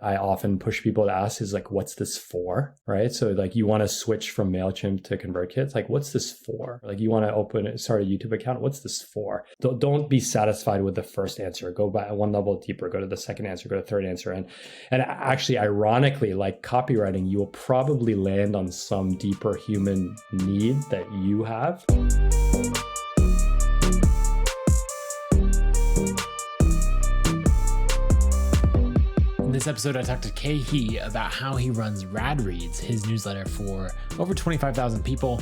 I often push people to ask is like, what's this for? Right. So like you want to switch from MailChimp to ConvertKit. It's like, what's this for? Like you want to start a YouTube account. What's this for? Don't be satisfied with the first answer. Go by one level deeper, go to the second answer, go to the third answer. And actually, ironically, like copywriting, you will probably land on some deeper human need that you have. In this episode, I talked to Khe Hy about how he runs RadReads, his newsletter for over 25,000 people.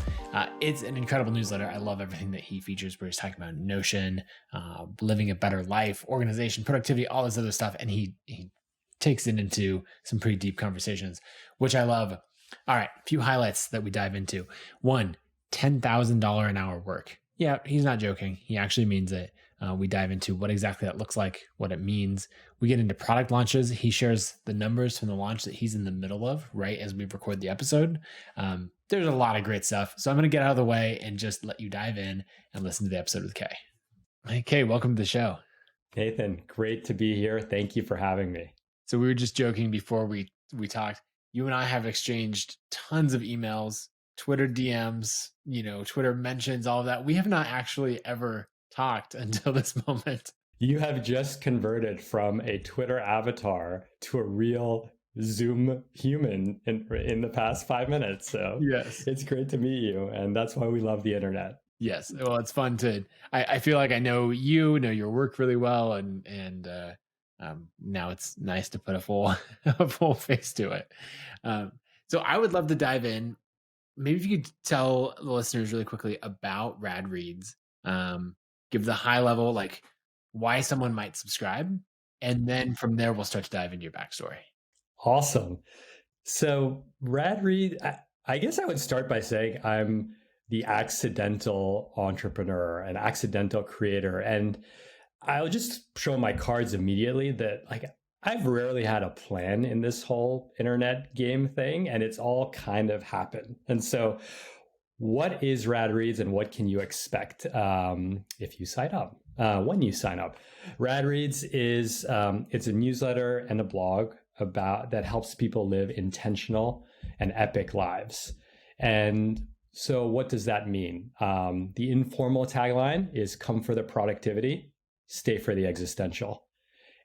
It's an incredible newsletter. I love everything that he features, where he's talking about Notion, living a better life, organization, productivity, all this other stuff. And he takes it into some pretty deep conversations, which I love. All right, a few highlights that we dive into. One, $10,000 an hour work. Yeah, he's not joking. He actually means it. We dive into what exactly that looks like, what it means. We get into product launches. He shares the numbers from the launch that he's in the middle of right as we record the episode. There's a lot of great stuff. So I'm going to get out of the way and just let you dive in and listen to the episode with Khe. Hey, Khe, welcome to the show. Nathan, great to be here. Thank you for having me. So we were just joking before we talked. You and I have exchanged tons of emails, Twitter DMs, Twitter mentions, all of that. We have not actually ever talked until this moment. You have just converted from a Twitter avatar to a real Zoom human in the past 5 minutes. So yes, it's great to meet you. And that's why we love the internet. Yes. Well, it's fun I feel like I know your work really well. And now it's nice to put a full face to it. So I would love to dive in. Maybe if you could tell the listeners really quickly about RadReads, give the high level, like why someone might subscribe. And then from there, we'll start to dive into your backstory. Awesome. So RadRead, I guess I would start by saying I'm the accidental entrepreneur, an accidental creator. And I'll just show my cards immediately that like I've rarely had a plan in this whole internet game thing, and it's all kind of happened. And so what is RadReads and what can you expect if you sign up, when you sign up? RadReads is it's a newsletter and a blog that helps people live intentional and epic lives. And so what does that mean? The informal tagline is come for the productivity, stay for the existential.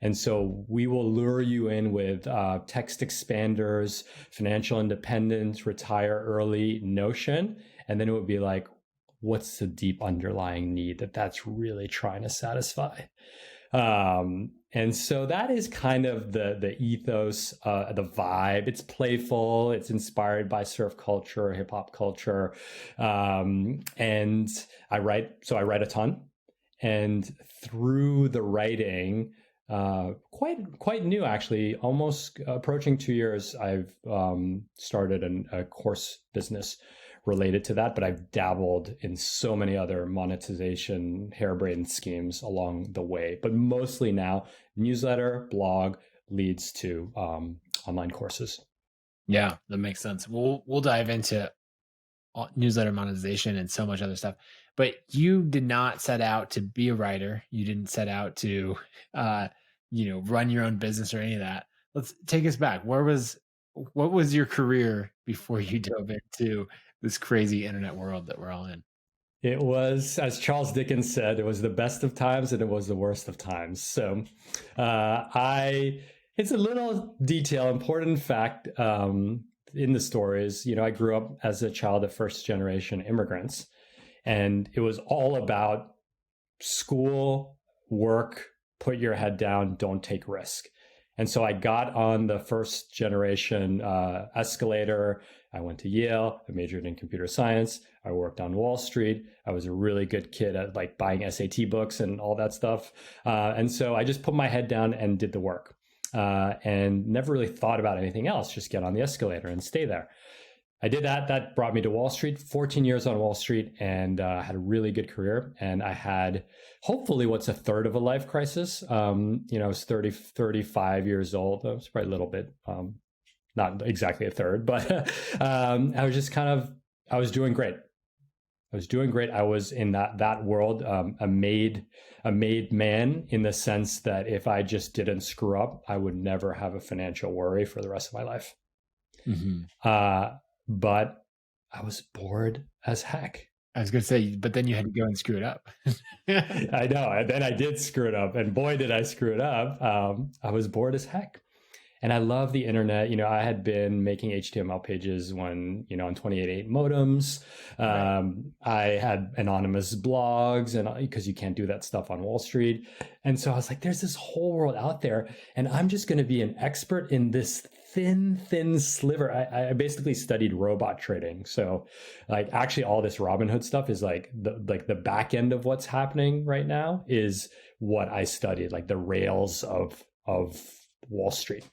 And so we will lure you in with text expanders, financial independence, retire early, Notion. And then it would be like, what's the deep underlying need that's really trying to satisfy? And so that is kind of the ethos, the vibe. It's playful. It's inspired by surf culture, hip hop culture. And I write a ton. And through the writing, quite new actually, almost approaching 2 years, I've started a course business related to that, but I've dabbled in so many other monetization harebrained schemes along the way. But mostly now, newsletter, blog leads to online courses. Yeah, that makes sense. We'll dive into newsletter monetization and so much other stuff. But you did not set out to be a writer. You didn't set out to run your own business or any of that. Let's take us back. What was your career before you dove into this crazy internet world that we're all in? It was, as Charles Dickens said, it was the best of times and it was the worst of times. So it's a little detail, important fact in the stories. I grew up as a child of first generation immigrants, and it was all about school, work, put your head down, don't take risk. And so I got on the first generation escalator. I went to Yale. I majored in computer science. I worked on Wall Street. I was a really good kid at like buying SAT books and all that stuff. And so I just put my head down and did the work and never really thought about anything else. Just get on the escalator and stay there. I did that. That brought me to Wall Street, 14 years on Wall Street, and had a really good career. And I had hopefully what's a third of a life crisis. I was 35 years old. I was probably a little bit, not exactly a third, but I was just I was doing great. I was doing great. I was in that world, a made man, in the sense that if I just didn't screw up, I would never have a financial worry for the rest of my life. Mm-hmm. But I was bored as heck. I was going to say, but then you had to go and screw it up. I know. And then I did screw it up. And boy, did I screw it up. I was bored as heck. And I love the internet. I had been making HTML pages when, on 28.8 modems. I had anonymous blogs, and because you can't do that stuff on Wall Street. And so I was like, there's this whole world out there, and I'm just going to be an expert in this thin sliver. I basically studied robot trading. So like actually all this Robinhood stuff is like the back end of what's happening right now is what I studied, like the rails of Wall Street.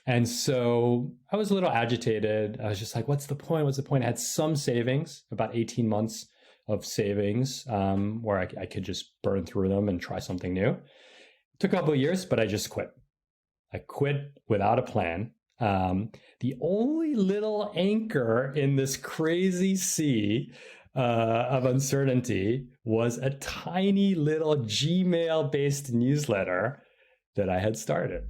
And so I was a little agitated. I was just like, what's the point? What's the point? I had some savings, about 18 months of savings, where I could just burn through them and try something new. It took a couple of years, but I just quit. I quit without a plan. The only little anchor in this crazy sea of uncertainty was a tiny little Gmail-based newsletter that I had started.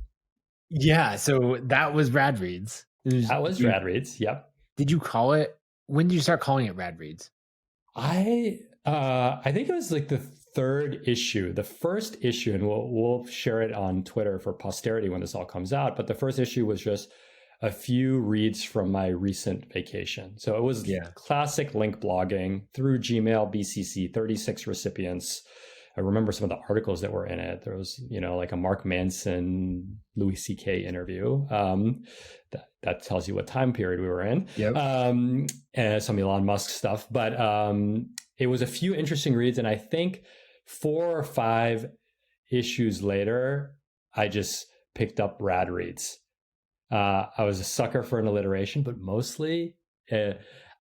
Yeah, so that was RadReads. That was RadReads. Yep. Did you call it? When did you start calling it RadReads? I think it was like the third issue. The first issue, and we'll share it on Twitter for posterity when this all comes out. But the first issue was just a few reads from my recent vacation. So it was classic link blogging through Gmail, BCC, 36 recipients. I remember some of the articles that were in it. There was, like a Mark Manson, Louis C.K. interview. That tells you what time period we were in. Yep. And some Elon Musk stuff. But it was a few interesting reads. And I think 4 or 5 issues later, I just picked up RadReads. I was a sucker for an alliteration, but mostly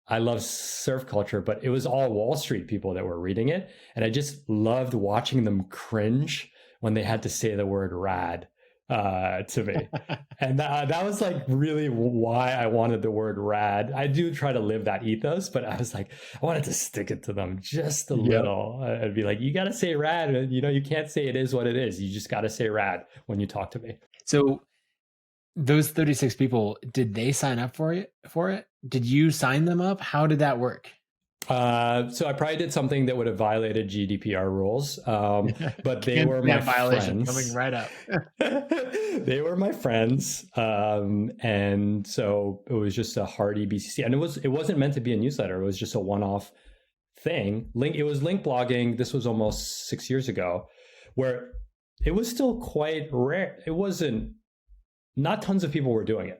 I love surf culture, but it was all Wall Street people that were reading it. And I just loved watching them cringe when they had to say the word rad to me. And that was like really why I wanted the word rad. I do try to live that ethos, but I was like, I wanted to stick it to them just a little. I'd be like, you got to say rad. You can't say it is what it is. You just got to say rad when you talk to me. So those 36 people, did they sign up for it? Did you sign them up? How did that work? So I probably did something that would have violated GDPR rules, but they were my friends. Coming right up. They were my friends, and so it was just a hearty BCC, and it wasn't meant to be a newsletter. It was just a one-off thing. It was link blogging. This was almost 6 years ago, where it was still quite rare. It wasn't. Not tons of people were doing it.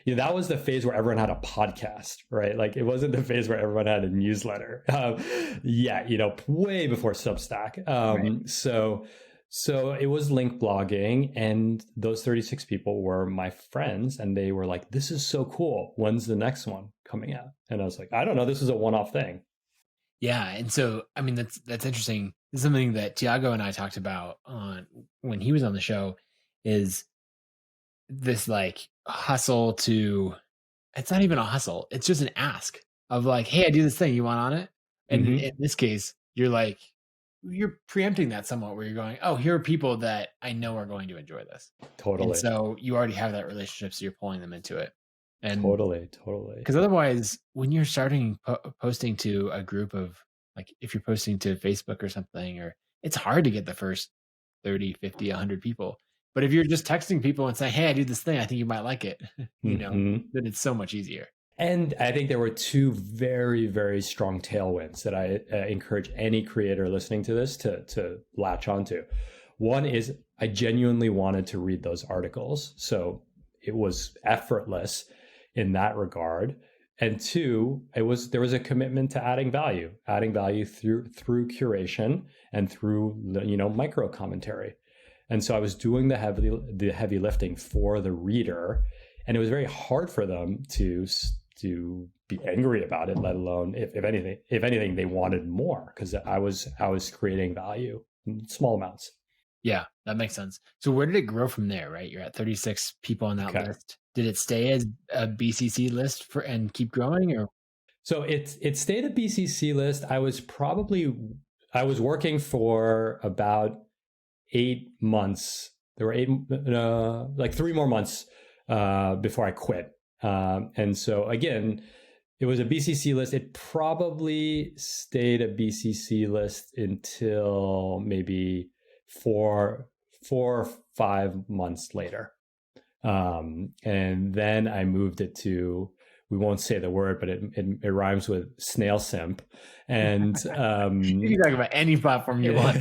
That was the phase where everyone had a podcast, right? Like it wasn't the phase where everyone had a newsletter. Way before Substack. Right. So it was link blogging, and those 36 people were my friends, and they were like, "This is so cool. When's the next one coming out?" And I was like, "I don't know. This is a one-off thing." Yeah, and so I mean that's interesting. This is something that Tiago and I talked about when he was on the show. Is this like hustle to, it's not even a hustle. It's just an ask of like, hey, I do this thing. You want on it? And in this case, you're preempting that somewhat where you're going, oh, here are people that I know are going to enjoy this. Totally. And so you already have that relationship. So you're pulling them into it. And totally. Because otherwise, when you're starting posting to a group of, like, if you're posting to Facebook or something, or it's hard to get the first 30, 50, 100 people. But if you're just texting people and saying, hey, I do this thing, I think you might like it, then it's so much easier. And I think there were 2 very, very strong tailwinds that I encourage any creator listening to this to latch onto. One is I genuinely wanted to read those articles. So it was effortless in that regard. And 2, there was a commitment to adding value through curation and through micro commentary. And so I was doing the heavy lifting for the reader, and it was very hard for them to be angry about it, let alone if anything they wanted more, because I was creating value in small amounts. Yeah, that makes sense. So where did it grow from there? Right, you're at 36 people on that list. Did it stay as a BCC list and keep growing, or? So it stayed a BCC list. I was working for about 8 months. There were like 3 more months before I quit. And so again, it was a BCC list. It probably stayed a BCC list until maybe 4 or 5 months later. And then I moved it to, we won't say the word, but it rhymes with snail simp. And you can talk about any platform you want.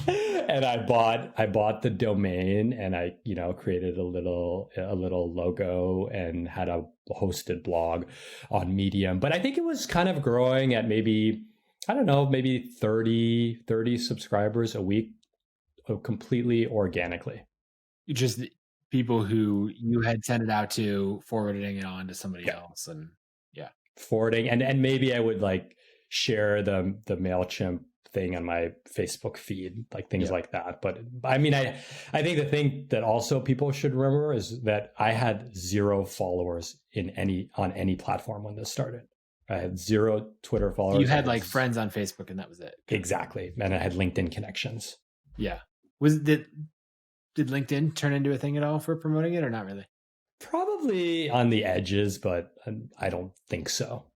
and I bought the domain, and I, created a little logo and had a hosted blog on Medium. But I think it was kind of growing at maybe, I don't know, maybe 30 subscribers a week, completely organically. Just people who you had sent it out to, forwarding it on to somebody else, and forwarding, and maybe I would like share the MailChimp thing on my Facebook feed, like things like that. But I mean, I think the thing that also people should remember is that I had 0 followers on any platform when this started. I had 0 Twitter followers. You had like friends on Facebook, and that was it. Exactly, and I had LinkedIn connections. Yeah. Did LinkedIn turn into a thing at all for promoting it, or not really? Probably on the edges, but I don't think so.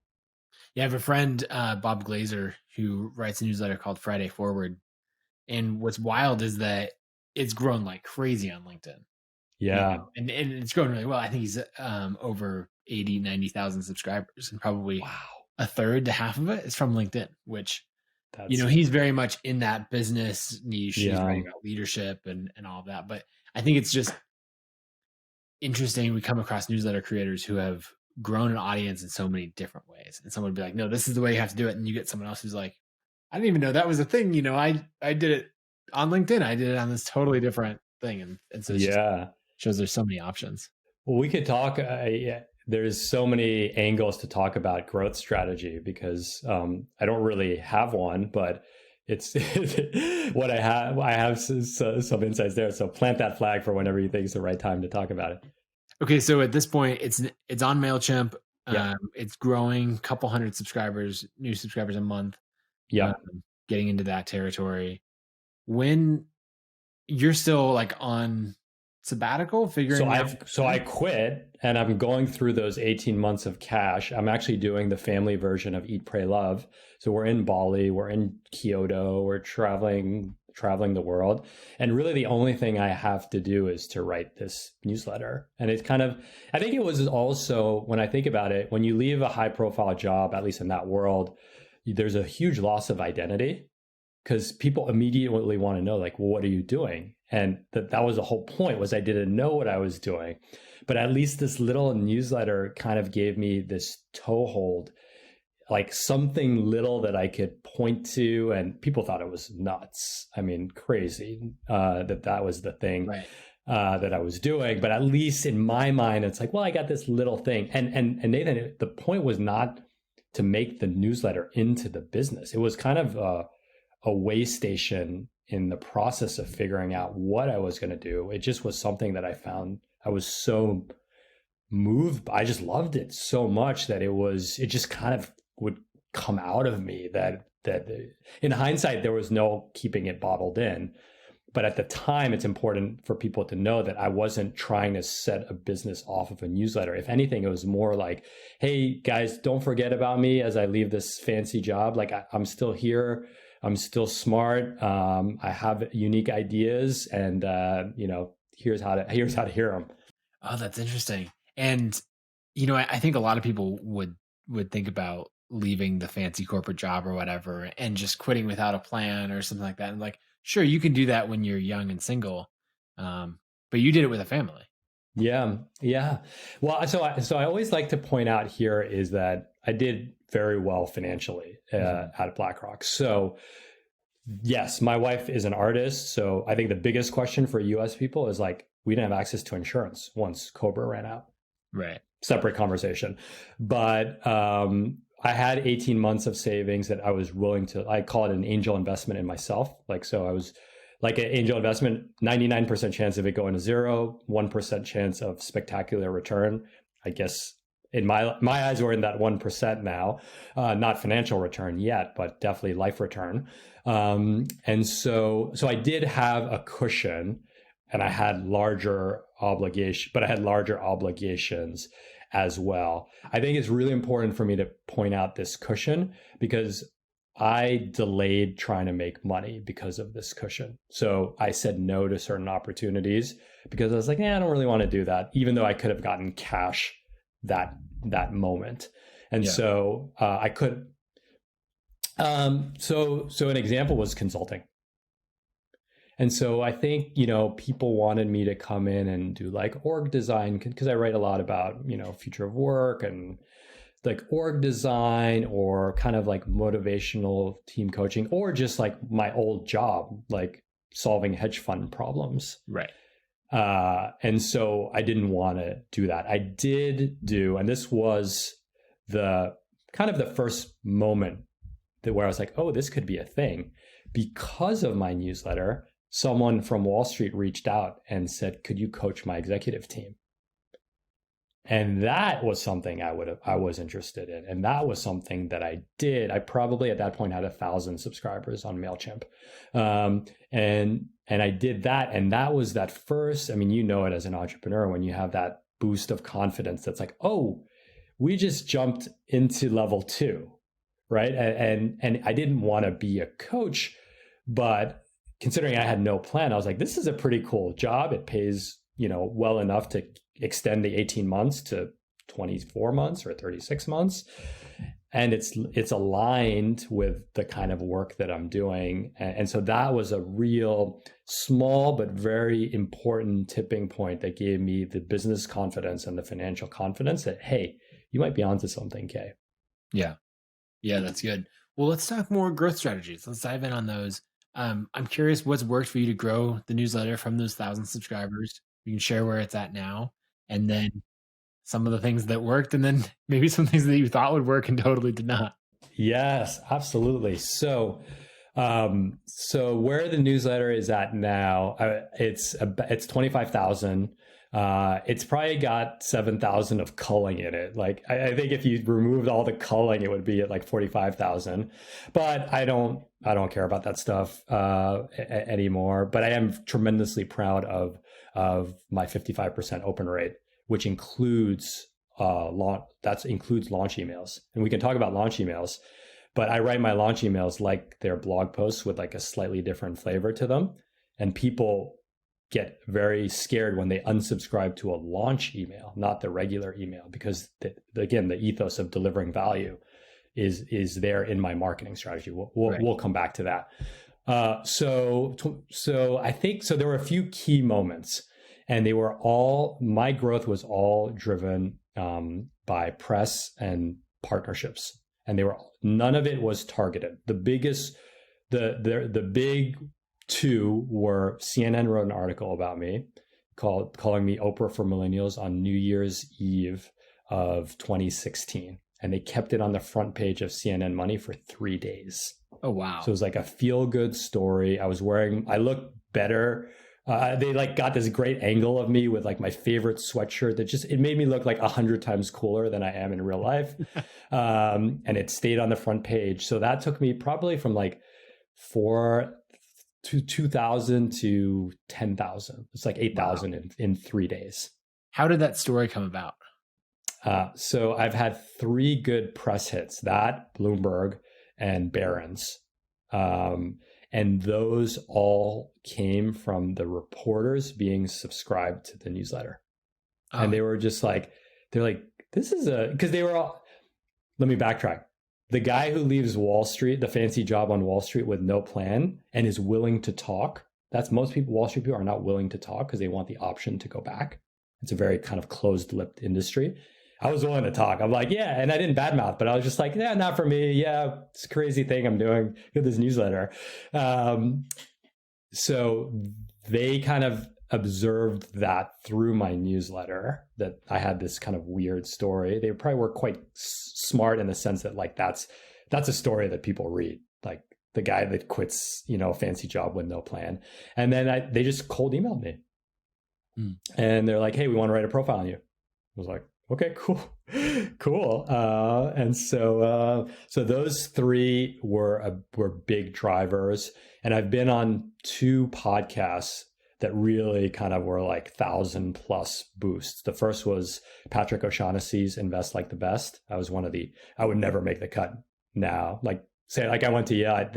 Yeah, I have a friend, Bob Glazer, who writes a newsletter called Friday Forward. And what's wild is that it's grown like crazy on LinkedIn. Yeah. And it's grown really well. I think he's over 80, 90,000 subscribers, and probably a third to half of it is from LinkedIn, which, he's very much in that business niche. He's writing about leadership and all of that. But I think it's just interesting. We come across newsletter creators who have grown an audience in so many different ways. And someone would be like, no, this is the way you have to do it. And you get someone else who's like, I didn't even know that was a thing. I did it on LinkedIn. I did it on this totally different thing. And so it just shows there's so many options. Well, we could talk. There's so many angles to talk about growth strategy, because I don't really have one, but it's what I have. I have some insights there. So plant that flag for whenever you think it's the right time to talk about it. Okay, so at this point, it's on MailChimp. It's growing, couple hundred subscribers, new subscribers a month. Yeah, getting into that territory. When you're still like on sabbatical, figuring out. So I quit, and I'm going through those 18 months of cash. I'm actually doing the family version of Eat, Pray, Love. So we're in Bali, we're in Kyoto, we're traveling the world. And really the only thing I have to do is to write this newsletter. And it's kind of, I think it was also, when I think about it, when you leave a high profile job, at least in that world, there's a huge loss of identity, because people immediately want to know, like, well, what are you doing? And that was the whole point, was I didn't know what I was doing. But at least this little newsletter kind of gave me this toehold, like something little that I could point to, and people thought it was nuts. I mean, crazy that was the thing that I was doing. But at least in my mind, it's like, well, I got this little thing. And Nathan, the point was not to make the newsletter into the business. It was kind of a way station in the process of figuring out what I was going to do. It just was something that I found I was so moved by. I just loved it so much that it just kind of would come out of me, that in hindsight, there was no keeping it bottled in. But at the time, it's important for people to know that I wasn't trying to set a business off of a newsletter. If anything, it was more like, hey guys, don't forget about me as I leave this fancy job. Like I'm still here. I'm still smart. I have unique ideas, and here's how to hear them. Oh, that's interesting. And I think a lot of people would think about leaving the fancy corporate job or whatever and just quitting without a plan or something like that. And like, sure, you can do that when you're young and single, but you did it with a family. Yeah. Well, so I always like to point out here is that I did very well financially at BlackRock. So yes, my wife is an artist. So I think the biggest question for US people is like, we didn't have access to insurance once Cobra ran out. Right. Separate conversation. But I had 18 months of savings that I was willing to, I call it an angel investment in myself. Like, so I was like an angel investment, 99% chance of it going to zero, 1% chance of spectacular return. I guess in my eyes, we're in that 1% now, not financial return yet, but definitely life return. And so I did have a cushion, and I had larger obligations as well. I think it's really important for me to point out this cushion because I delayed trying to make money because of this cushion. So I said no to certain opportunities because I was like, I don't really want to do that, even though I could have gotten cash that moment. And so I could. So an example was consulting. And so I think, people wanted me to come in and do like org design because I write a lot about, future of work and like org design or kind of like motivational team coaching or just like my old job, like solving hedge fund problems. Right. And so I didn't want to do that. I did do, and this was the kind of the first moment where I was like, oh, this could be a thing. Because of my newsletter, someone from Wall Street reached out and said, could you coach my executive team? And that was something I was interested in. And that was something that I did. I probably at that point had 1,000 subscribers on MailChimp. And I did that. And that was that first, it as an entrepreneur, when you have that boost of confidence, that's like, oh, we just jumped into level 2, right? And I didn't want to be a coach, but considering I had no plan, I was like, this is a pretty cool job. It pays, well enough to extend the 18 months to 24 months or 36 months. And it's aligned with the kind of work that I'm doing. And so that was a real small but very important tipping point that gave me the business confidence and the financial confidence that, hey, you might be onto something, Khe. Yeah. Yeah, that's good. Well, let's talk more growth strategies. Let's dive in on those. I'm curious what's worked for you to grow the newsletter from those 1,000 subscribers. You can share where it's at now, and then some of the things that worked, and then maybe some things that you thought would work and totally did not. Yes, absolutely. So where the newsletter is at now, it's 25,000. It's probably got 7,000 of culling in it. Like I think if you removed all the culling, it would be at like 45,000. But I don't care about that stuff anymore. But I am tremendously proud of my 55% open rate, which includes launch emails. And we can talk about launch emails. But I write my launch emails like they're blog posts with like a slightly different flavor to them, and people get very scared when they unsubscribe to a launch email, not the regular email, because the ethos of delivering value is there in my marketing strategy. We'll come back to that. So I think there were a few key moments, and my growth was all driven by press and partnerships, and none of it was targeted. The big two were CNN wrote an article about me calling me Oprah for Millennials on New Year's Eve of 2016. And they kept it on the front page of CNN Money for 3 days. Oh, wow. So it was like a feel-good story. I looked better. They like got this great angle of me with like my favorite sweatshirt it made me look like 100 times cooler than I am in real life. And it stayed on the front page. So that took me probably from like 2,000 to 10,000. It's like 8,000 in 3 days. How did that story come about? So I've had 3 good press hits, that, Bloomberg, and Barron's. And those all came from the reporters being subscribed to the newsletter. Oh. And they were just like, this is because they were all, let me backtrack. The guy who leaves Wall Street, the fancy job on Wall Street with no plan and is willing to talk, most people, Wall Street people are not willing to talk because they want the option to go back. It's a very kind of closed-lipped industry. I was willing to talk. I'm like, yeah, and I didn't badmouth, but I was just like, yeah, not for me. Yeah, it's a crazy thing I'm doing with this newsletter. So they kind of observed that through my newsletter, that I had this kind of weird story. They probably were quite smart in the sense that like that's a story that people read, like the guy that quits, a fancy job with no plan. And then they just cold emailed me. And they're like, hey, we want to write a profile on you. I was like, Okay, cool. Cool. And so those three were big drivers. And I've been on two podcasts that really kind of were like 1,000+ boosts. The first was Patrick O'Shaughnessy's Invest Like the Best. I was I would never make the cut now. Like say, like I went to Yale.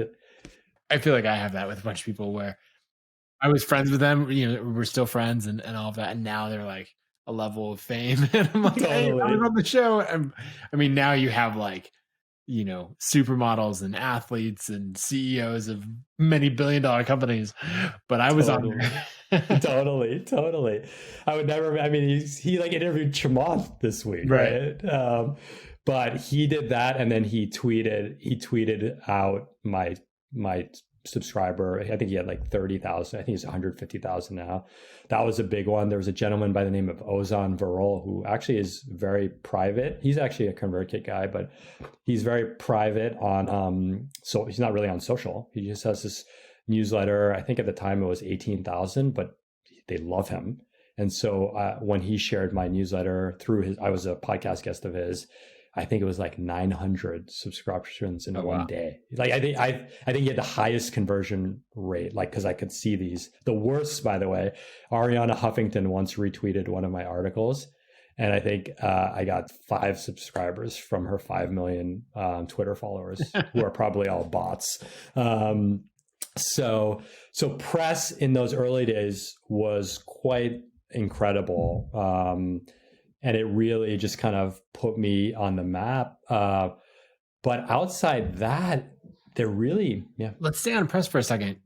I feel like I have that with a bunch of people where I was friends with them, we're still friends and all of that. And now they're like a level of fame. And I'm like, hey, I was on the show. And I mean, now you have like, supermodels and athletes and CEOs of many billion-dollar companies. But I was on there. Totally. I would never, I mean, he like interviewed Chamath this week, right? But he did that. And then he tweeted out my subscriber. I think he had like 30,000. I think he's 150,000 now. That was a big one. There was a gentleman by the name of Ozan Varol who actually is very private. He's actually a ConvertKit guy, but he's very private on so he's not really on social. He just has this newsletter. I think at the time it was 18,000, but they love him. And so when he shared my newsletter I was a podcast guest of his. I think it was like 900 subscriptions in one day. Like I think he had the highest conversion rate, like because I could see these. The worst, by the way, Ariana Huffington once retweeted one of my articles, and I think I got 5 subscribers from her 5 million Twitter followers, who are probably all bots. So press in those early days was quite incredible. And it really just kind of put me on the map. But outside that, they're really, Let's stay on press for a second.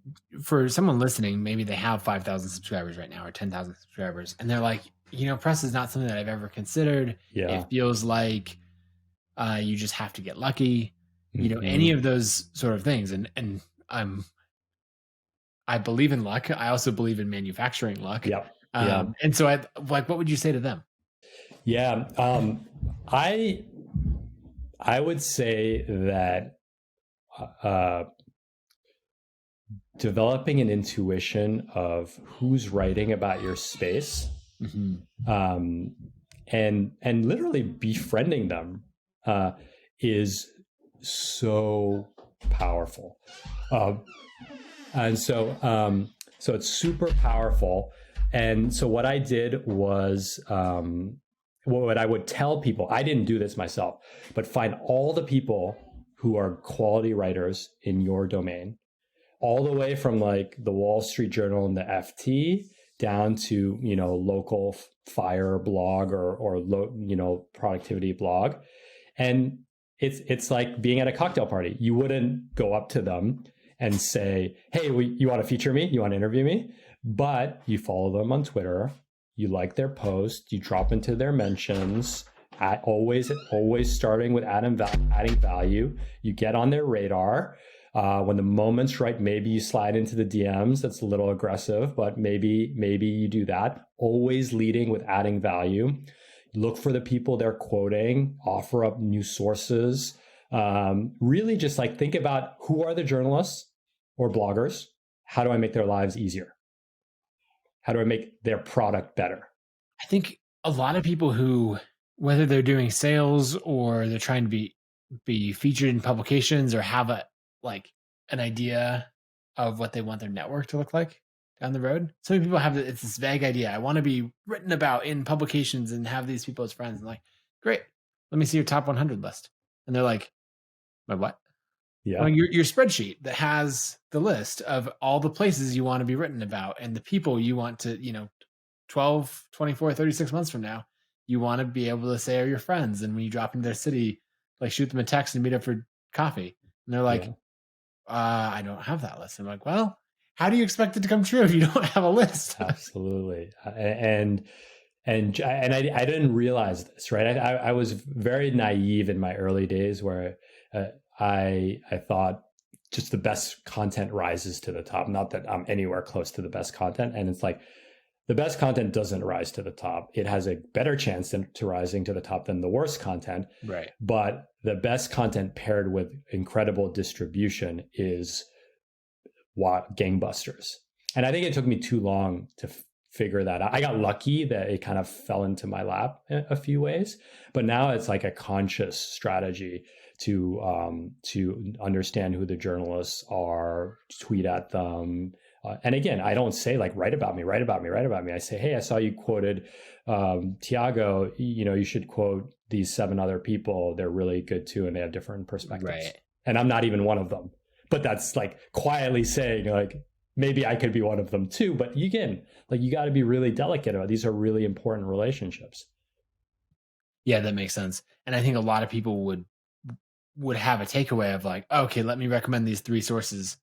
For someone listening, maybe they have 5,000 subscribers right now or 10,000 subscribers. And they're like, press is not something that I've ever considered. Yeah. It feels like you just have to get lucky, any of those sort of things. And I believe in luck. I also believe in manufacturing luck. Yep. And so what would you say to them? Yeah. I would say that developing an intuition of who's writing about your space, and literally befriending them is so powerful. And so it's super powerful. And so what I did was, what I would tell people, I didn't do this myself, but find all the people who are quality writers in your domain, all the way from like the Wall Street Journal and the FT down to, local fire blog or productivity blog. And it's like being at a cocktail party. You wouldn't go up to them and say, hey, you want to feature me? You want to interview me? But you follow them on Twitter, you like their post, you drop into their mentions, always starting with adding value. You get on their radar. When the moment's right, maybe you slide into the DMs. That's a little aggressive, but maybe you do that. Always leading with adding value. Look for the people they're quoting, offer up new sources. Really just like think about who are the journalists or bloggers? How do I make their lives easier? How do I make their product better? I think a lot of people who, whether they're doing sales or they're trying to be featured in publications or have an idea of what they want their network to look like down the road. So many people have it's this vague idea. I want to be written about in publications and have these people as friends. And like, great, let me see your top 100 list. And they're like, my what? Yeah. Well, your spreadsheet that has the list of all the places you want to be written about and the people you want to, 12, 24, 36 months from now, you want to be able to say are your friends. And when you drop into their city, like shoot them a text and meet up for coffee. And they're like, I don't have that list. I'm like, well, how do you expect it to come true if you don't have a list? Absolutely. And I didn't realize this, right? I was very naive in my early days where I thought just the best content rises to the top. Not that I'm anywhere close to the best content. And it's like the best content doesn't rise to the top. It has a better chance to rising to the top than the worst content. Right. But the best content paired with incredible distribution is what gangbusters. And I think it took me too long figure that out. I got lucky that it kind of fell into my lap a few ways, but now it's like a conscious strategy to understand who the journalists are, tweet at them. And again, I don't say like, write about me. I say, hey, I saw you quoted Tiago, you should quote these 7 other people. They're really good too. And they have different perspectives. Right. And I'm not even one of them, but that's like quietly saying like, maybe I could be one of them too. But again, like you got to be really delicate about these are really important relationships. Yeah, that makes sense. And I think a lot of people would have a takeaway of like, okay, let me recommend these 3 sources,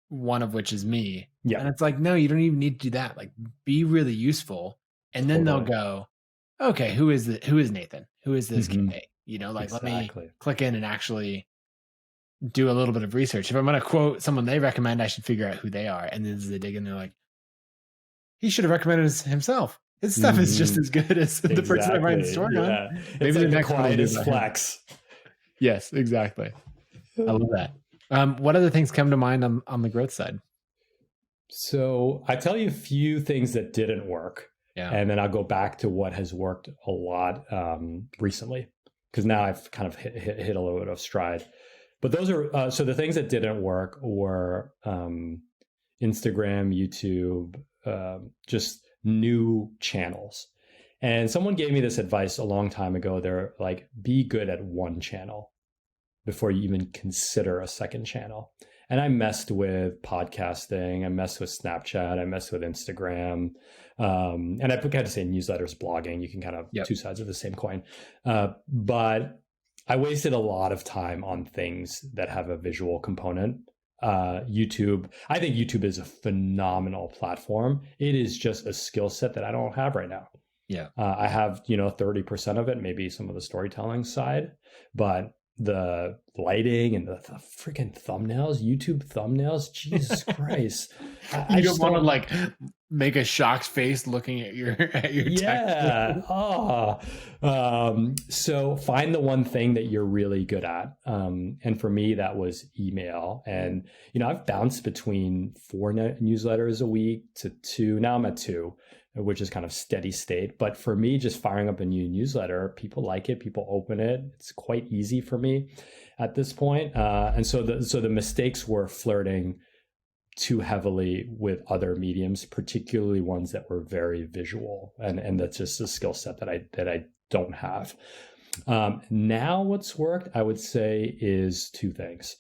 one of which is me. Yeah. And it's like, no, you don't even need to do that. Like, be really useful. And then they'll go, okay, who is Nathan? Who is this Khe? Let me click in and actually do a little bit of research. If I'm going to quote someone they recommend, I should figure out who they are. And then as they dig in, they're like, he should have recommended himself. His stuff is just as good as the person I'm writing the story on. Maybe it's the like next the quietest flex. Yes, exactly. I love that. What other things come to mind on the growth side? So I tell you a few things that didn't work. Yeah. And then I'll go back to what has worked a lot recently, because now I've kind of hit a little bit of stride. But those are, so the things that didn't work were Instagram, YouTube, just new channels. And someone gave me this advice a long time ago. They're like, be good at one channel before you even consider a second channel. And I messed with podcasting. I messed with Snapchat. I messed with Instagram. And I kind of say newsletters, blogging. You can kind of two sides of the same coin. But I wasted a lot of time on things that have a visual component. YouTube. I think YouTube is a phenomenal platform. It is just a skill set that I don't have right now. Yeah. I have, 30% of it, maybe some of the storytelling side, but the lighting and the freaking thumbnails, YouTube thumbnails, Jesus Christ. I don't want to like make a shocked face looking at your yeah. So find the one thing that you're really good at. And for me, that was email. And, I've bounced between 4 newsletters a week to 2. Now I'm at 2, which is kind of steady state. But for me, just firing up a new newsletter, people like it, people open it. It's quite easy for me at this point. And so the mistakes were flirting too heavily with other mediums, particularly ones that were very visual. And that's just a skill set that I don't have. Now what's worked, I would say, is 2 things.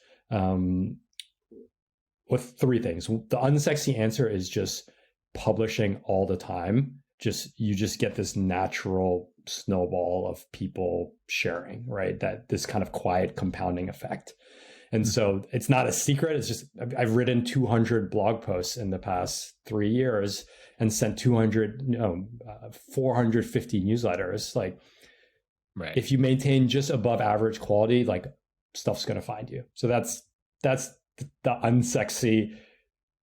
With 3 things. The unsexy answer is just publishing all the time. You just get this natural snowball of people sharing, right? That this kind of quiet compounding effect. And so it's not a secret. It's just, I've written 200 blog posts in the past 3 years and sent 450 newsletters. Like, right. If you maintain just above average quality, like stuff's going to find you. So that's the unsexy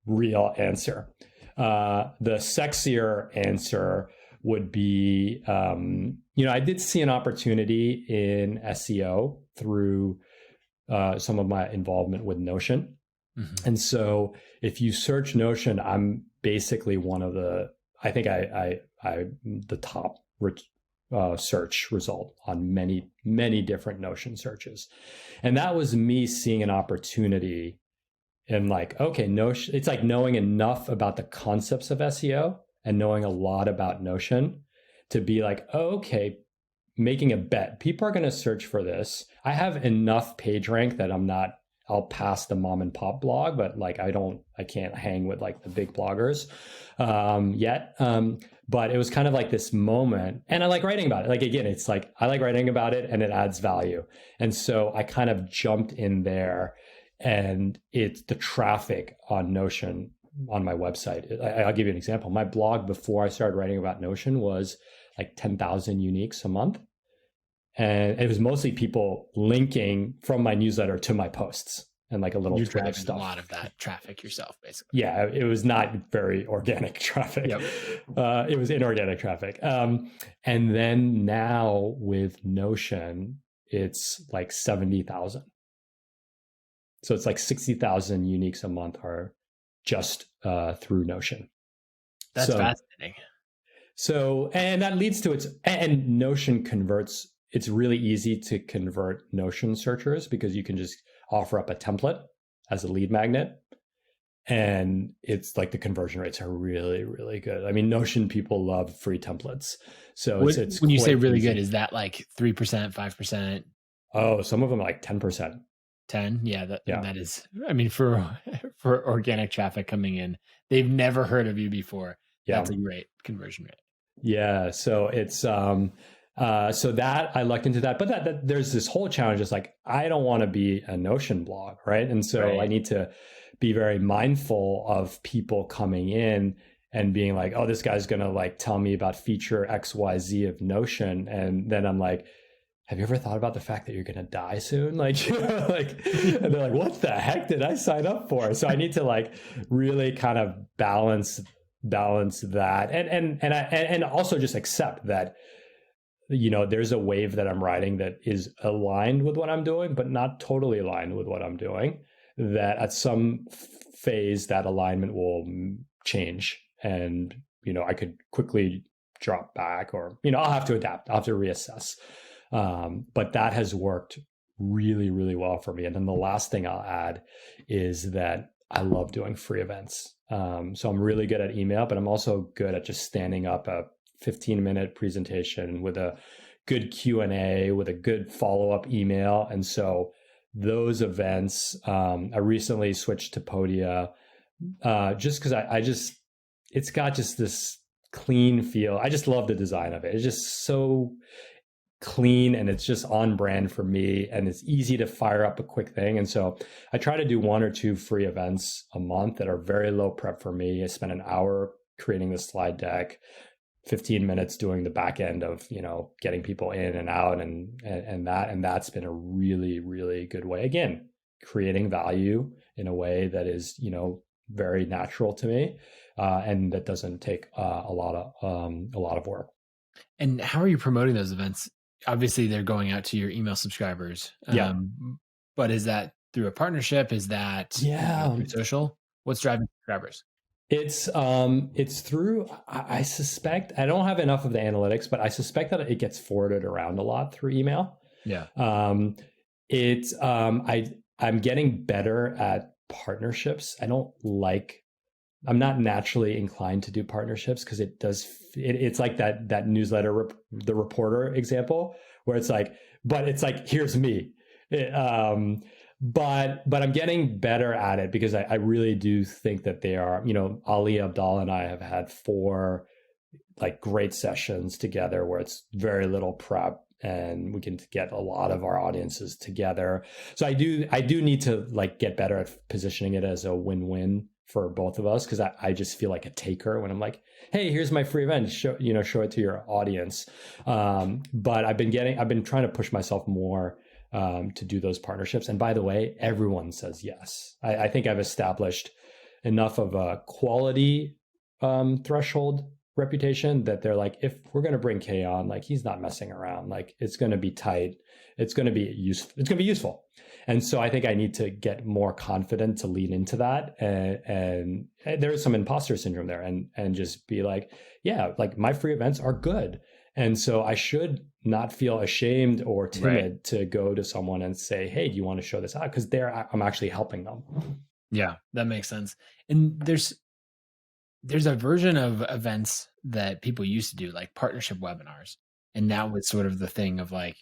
real answer. The sexier answer would be, I did see an opportunity in SEO through some of my involvement with Notion. Mm-hmm. And so if you search Notion, I'm basically one of the top search result on many, many different Notion searches. And that was me seeing an opportunity and like, okay, Notion, it's like knowing enough about the concepts of SEO and knowing a lot about Notion to be like, oh, okay, making a bet. People are going to search for this. I have enough page rank that I'll pass the mom and pop blog, but like I can't hang with like the big bloggers yet. But it was kind of like this moment, and I like writing about it. Like, again, it's like, I like writing about it and it adds value. And so I kind of jumped in there, and it's the traffic on Notion on my website. I'll give you an example. My blog before I started writing about Notion was like 10,000 uniques a month. And it was mostly people linking from my newsletter to my posts and like a little Twitter stuff. A lot of that traffic yourself, basically. Yeah, it was not very organic traffic. Yep. It was inorganic traffic. And then now with Notion, it's like 70,000. So it's like 60,000 uniques a month are just through Notion. That's fascinating. So, and that leads to and Notion converts, it's really easy to convert Notion searchers because you can just offer up a template as a lead magnet. And it's like the conversion rates are really, really good. I mean, Notion people love free templates. So it's when you say really easy. good, is that like 3%, 5%? Oh, some of them are like 10%. 10? Yeah, that is, I mean, for organic traffic coming in, they've never heard of you before. Yeah. That's a great conversion rate. Yeah. So it's so that I lucked into that. But that there's this whole challenge. It's like I don't want to be a Notion blog, right? And so I need to be very mindful of people coming in and being like, oh, this guy's gonna like tell me about feature XYZ of Notion. And then I'm like, have you ever thought about the fact that you're going to die soon? Like, you know, like, and they're like, what the heck did I sign up for? So I need to like really kind of balance that. And also just accept that, you know, there's a wave that I'm riding that is aligned with what I'm doing, but not totally aligned with what I'm doing, that at some phase that alignment will change. And, you know, I could quickly drop back or, you know, I'll have to adapt. I'll have to reassess. But that has worked really, really well for me. And then the last thing I'll add is that I love doing free events. So I'm really good at email, but I'm also good at just standing up a 15-minute presentation with a good Q&A, with a good follow-up email. And so those events, I recently switched to Podia just because it's got just this clean feel. I just love the design of it. It's just so clean and it's just on brand for me, and it's easy to fire up a quick thing. And so I try to do 1 or 2 free events a month that are very low prep for me. I spend an hour creating the slide deck, 15 minutes doing the back end of, you know, getting people in and out and that's been a really, really good way. Again, creating value in a way that is, you know, very natural to me, and that doesn't take a lot of work. And how are you promoting those events? Obviously, they're going out to your email subscribers. But is that through a partnership? Is that through social? What's driving subscribers? It's through, I suspect, I don't have enough of the analytics, but I suspect that it gets forwarded around a lot through email. Yeah. I'm getting better at partnerships. I'm not naturally inclined to do partnerships because it's like that newsletter, the reporter example, where it's like, but it's like, here's me. But I'm getting better at it because I really do think that they are, you know, Ali Abdal and I have had 4 like great sessions together where it's very little prep and we can get a lot of our audiences together. So I do need to like get better at positioning it as a win-win for both of us, because I just feel like a taker when I'm like, hey, here's my free event, show it to your audience. But I've been trying to push myself more to do those partnerships. And by the way, everyone says yes. I think I've established enough of a quality threshold reputation that they're like, if we're going to bring Khe on, like he's not messing around, like it's going to be tight, it's going to be useful. And so I think I need to get more confident to lean into that. And there's some imposter syndrome there, and just be like, yeah, like my free events are good. And so I should not feel ashamed or timid to go to someone and say, hey, do you want to show this out? Because I'm actually helping them. Yeah, that makes sense. And there's a version of events that people used to do, like partnership webinars. And that was sort of the thing of like,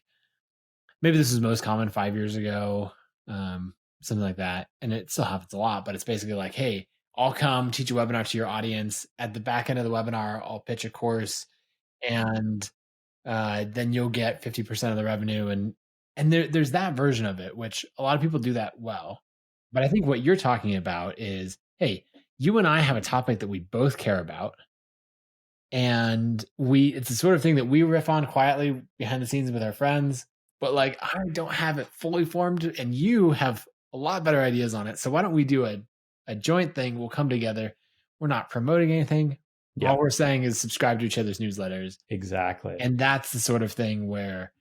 maybe this was most common 5 years ago, something like that. And it still happens a lot, but it's basically like, hey, I'll come teach a webinar to your audience. At the back end of the webinar, I'll pitch a course, and then you'll get 50% of the revenue. And there's that version of it, which a lot of people do that well. But I think what you're talking about is, hey, you and I have a topic that we both care about. And it's the sort of thing that we riff on quietly behind the scenes with our friends. But like, I don't have it fully formed, and you have a lot better ideas on it. So why don't we do a joint thing? We'll come together. We're not promoting anything. All we're saying is subscribe to each other's newsletters. Exactly. And that's the sort of thing where,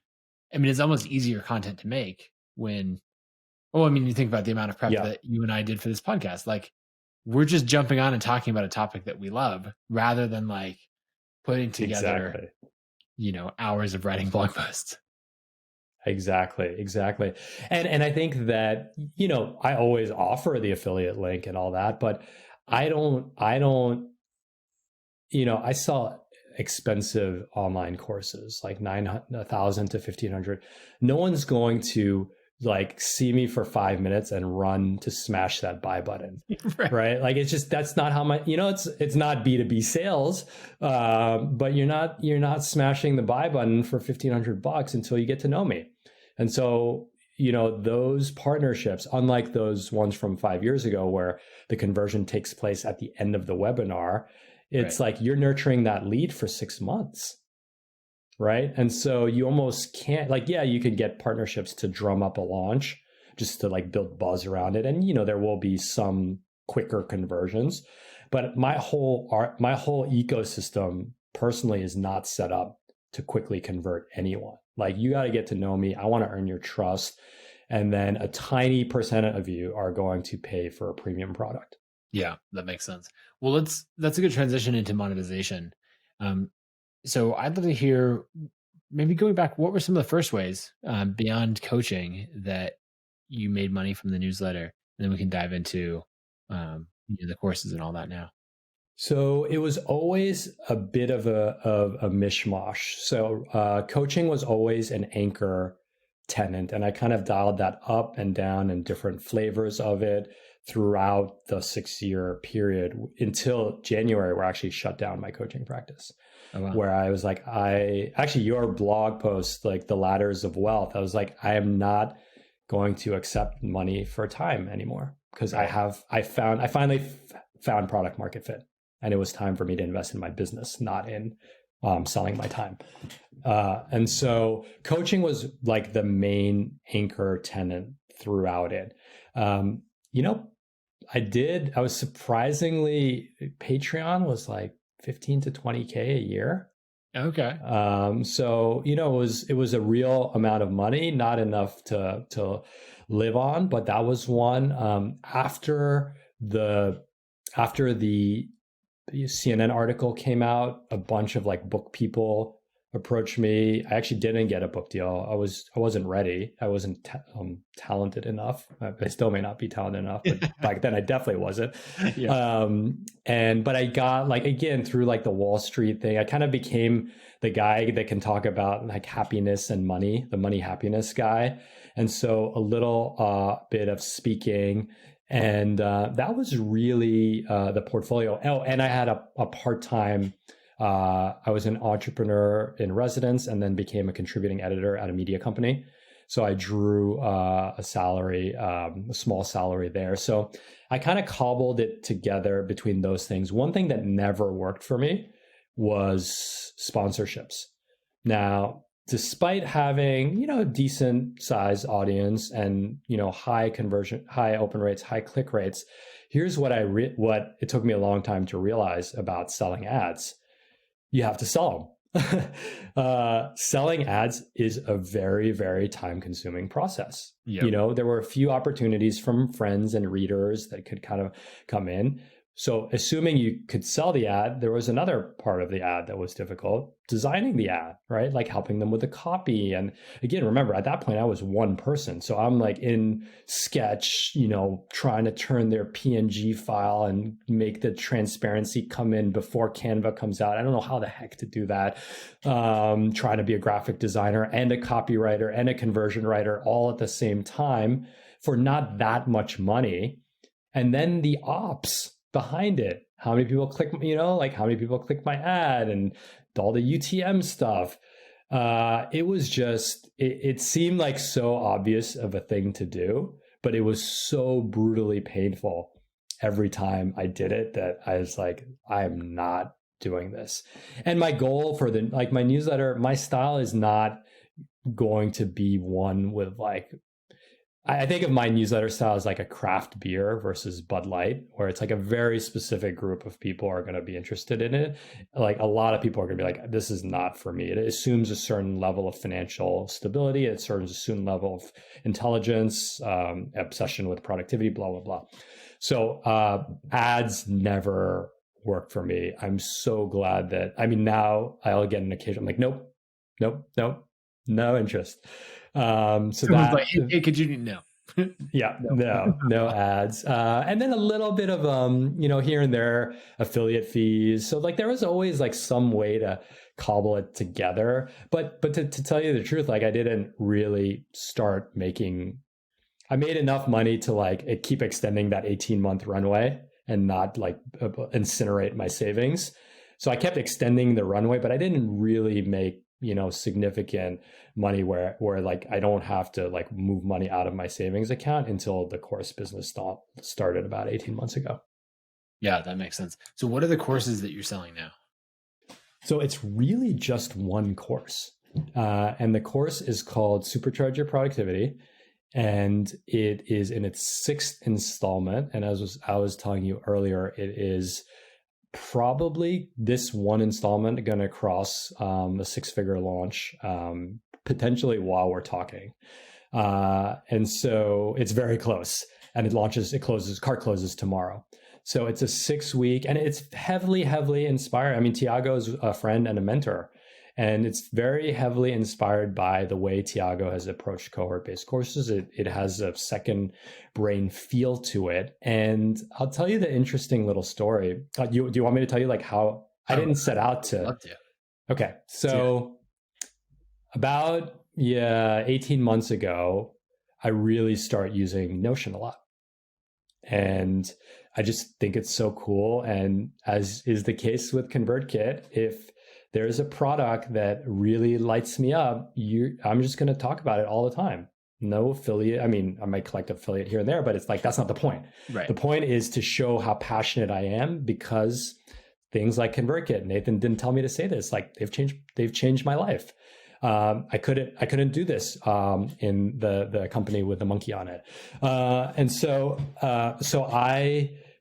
I mean, it's almost easier content to make when, you think about the amount of prep that you and I did for this podcast. Like, we're just jumping on and talking about a topic that we love rather than like putting together, Exactly. hours of writing blog posts. Exactly. And I think that, I always offer the affiliate link and all that, but I saw expensive online courses like 9,000 to 1,500. No one's going to like see me for 5 minutes and run to smash that buy button, right? Like that's not how it's not B2B sales, but you're not smashing the buy button for $1,500 until you get to know me. And so, those partnerships, unlike those ones from 5 years ago where the conversion takes place at the end of the webinar, it's like you're nurturing that lead for 6 months, right? And so you almost can't, you can get partnerships to drum up a launch just to like build buzz around it. And, there will be some quicker conversions, but my whole ecosystem personally is not set up to quickly convert anyone. Like, you got to get to know me. I want to earn your trust. And then a tiny percent of you are going to pay for a premium product. Yeah, that makes sense. Well, that's a good transition into monetization. So I'd love to hear, maybe going back, what were some of the first ways beyond coaching that you made money from the newsletter? And then we can dive into the courses and all that now. So it was always a bit of a mishmash. So coaching was always an anchor tenant, and I kind of dialed that up and down and different flavors of it throughout the 6-year period until January, where I actually shut down my coaching practice. Oh, wow. Where I was like, your blog post, like the ladders of wealth, I was like, I am not going to accept money for time anymore, because I finally found product market fit. And it was time for me to invest in my business, not in selling my time. And so coaching was like the main anchor tenant throughout it. I was surprisingly, Patreon was like 15 to 20K a year. Okay. So, it was a real amount of money, not enough to live on, but that was one. After the CNN article came out, a bunch of like book people approached me. I actually didn't get a book deal. I wasn't ready. I wasn't talented enough. I still may not be talented enough, but back then I definitely wasn't. Yeah. But I got, like, again, through like the Wall Street thing, I kind of became the guy that can talk about like happiness and money, the money happiness guy. And so a little bit of speaking. And that was really the portfolio. Oh, and I had a part-time, I was an entrepreneur in residence and then became a contributing editor at a media company. So I drew a salary, a small salary there. So I kind of cobbled it together between those things. One thing that never worked for me was sponsorships. Now, despite having, a decent size audience and, high conversion, high open rates, high click rates, here's what what it took me a long time to realize about selling ads. You have to sell them. Selling ads is a very, very time consuming process. Yep. There were a few opportunities from friends and readers that could kind of come in. So assuming you could sell the ad, there was another part of the ad that was difficult, designing the ad, right? Like helping them with the copy. And again, remember, at that point, I was one person. So I'm like in Sketch, trying to turn their PNG file and make the transparency come in before Canva comes out. I don't know how the heck to do that. Trying to be a graphic designer and a copywriter and a conversion writer all at the same time for not that much money. And then the ops behind it. How many people click, how many people click my ad and all the UTM stuff. It was just, it seemed like so obvious of a thing to do, but it was so brutally painful every time I did it that I was like, I am not doing this. And my goal for my newsletter, my style is not going to be one with I think of my newsletter style as like a craft beer versus Bud Light, where it's like a very specific group of people are going to be interested in it. Like a lot of people are going to be like, this is not for me. It assumes a certain level of financial stability. It assumes a certain level of intelligence, obsession with productivity, blah, blah, blah. So ads never worked for me. I'm so glad that, I mean, now I'll get an occasion, I'm like, nope, no interest. So Someone's that, like, hey, could you no? yeah, no ads. And then a little bit of, here and there affiliate fees. So like there was always like some way to cobble it together. But to tell you the truth, like I didn't really start I made enough money to like keep extending that 18-month runway and not like incinerate my savings. So I kept extending the runway, but I didn't really make, significant money where like I don't have to like move money out of my savings account until the course business started about 18 months ago. Yeah, that makes sense. So what are the courses that you're selling now? So it's really just one course. And the course is called Supercharge Your Productivity. And it is in its 6th installment. And as I was telling you earlier, it is probably this one installment going to cross a 6-figure launch, potentially while we're talking. And so it's very close, and cart closes tomorrow. So it's a 6-week, and it's heavily inspired. I mean, Tiago is a friend and a mentor, and it's very heavily inspired by the way Tiago has approached cohort-based courses. It has a second brain feel to it. And I'll tell you the interesting little story. Do you want me to tell you like how I didn't set out to? I'd love to. Okay. So about 18 months ago, I really start using Notion a lot. And I just think it's so cool. And as is the case with ConvertKit, if there's a product that really lights me up, I'm just going to talk about it all the time. No affiliate. I mean, I might collect affiliate here and there, but it's like, that's not the point. Right. The point is to show how passionate I am, because things like ConvertKit, Nathan didn't tell me to say this, like they've changed my life. I couldn't do this in the company with the monkey on it.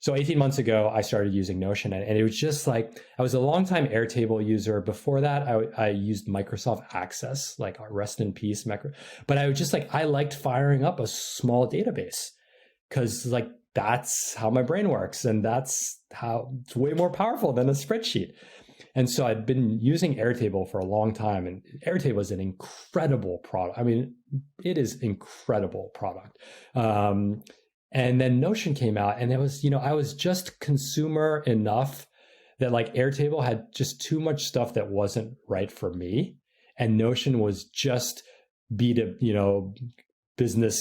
So 18 months ago, I started using Notion, and it was just like, I was a longtime Airtable user. Before that, I used Microsoft Access, like rest in peace. But I was just like, I liked firing up a small database, because like that's how my brain works, and that's how it's way more powerful than a spreadsheet. And so I'd been using Airtable for a long time, and Airtable is an incredible product. I mean, it is incredible product. And then Notion came out, and it was, I was just consumer enough that like Airtable had just too much stuff that wasn't right for me. And Notion was just business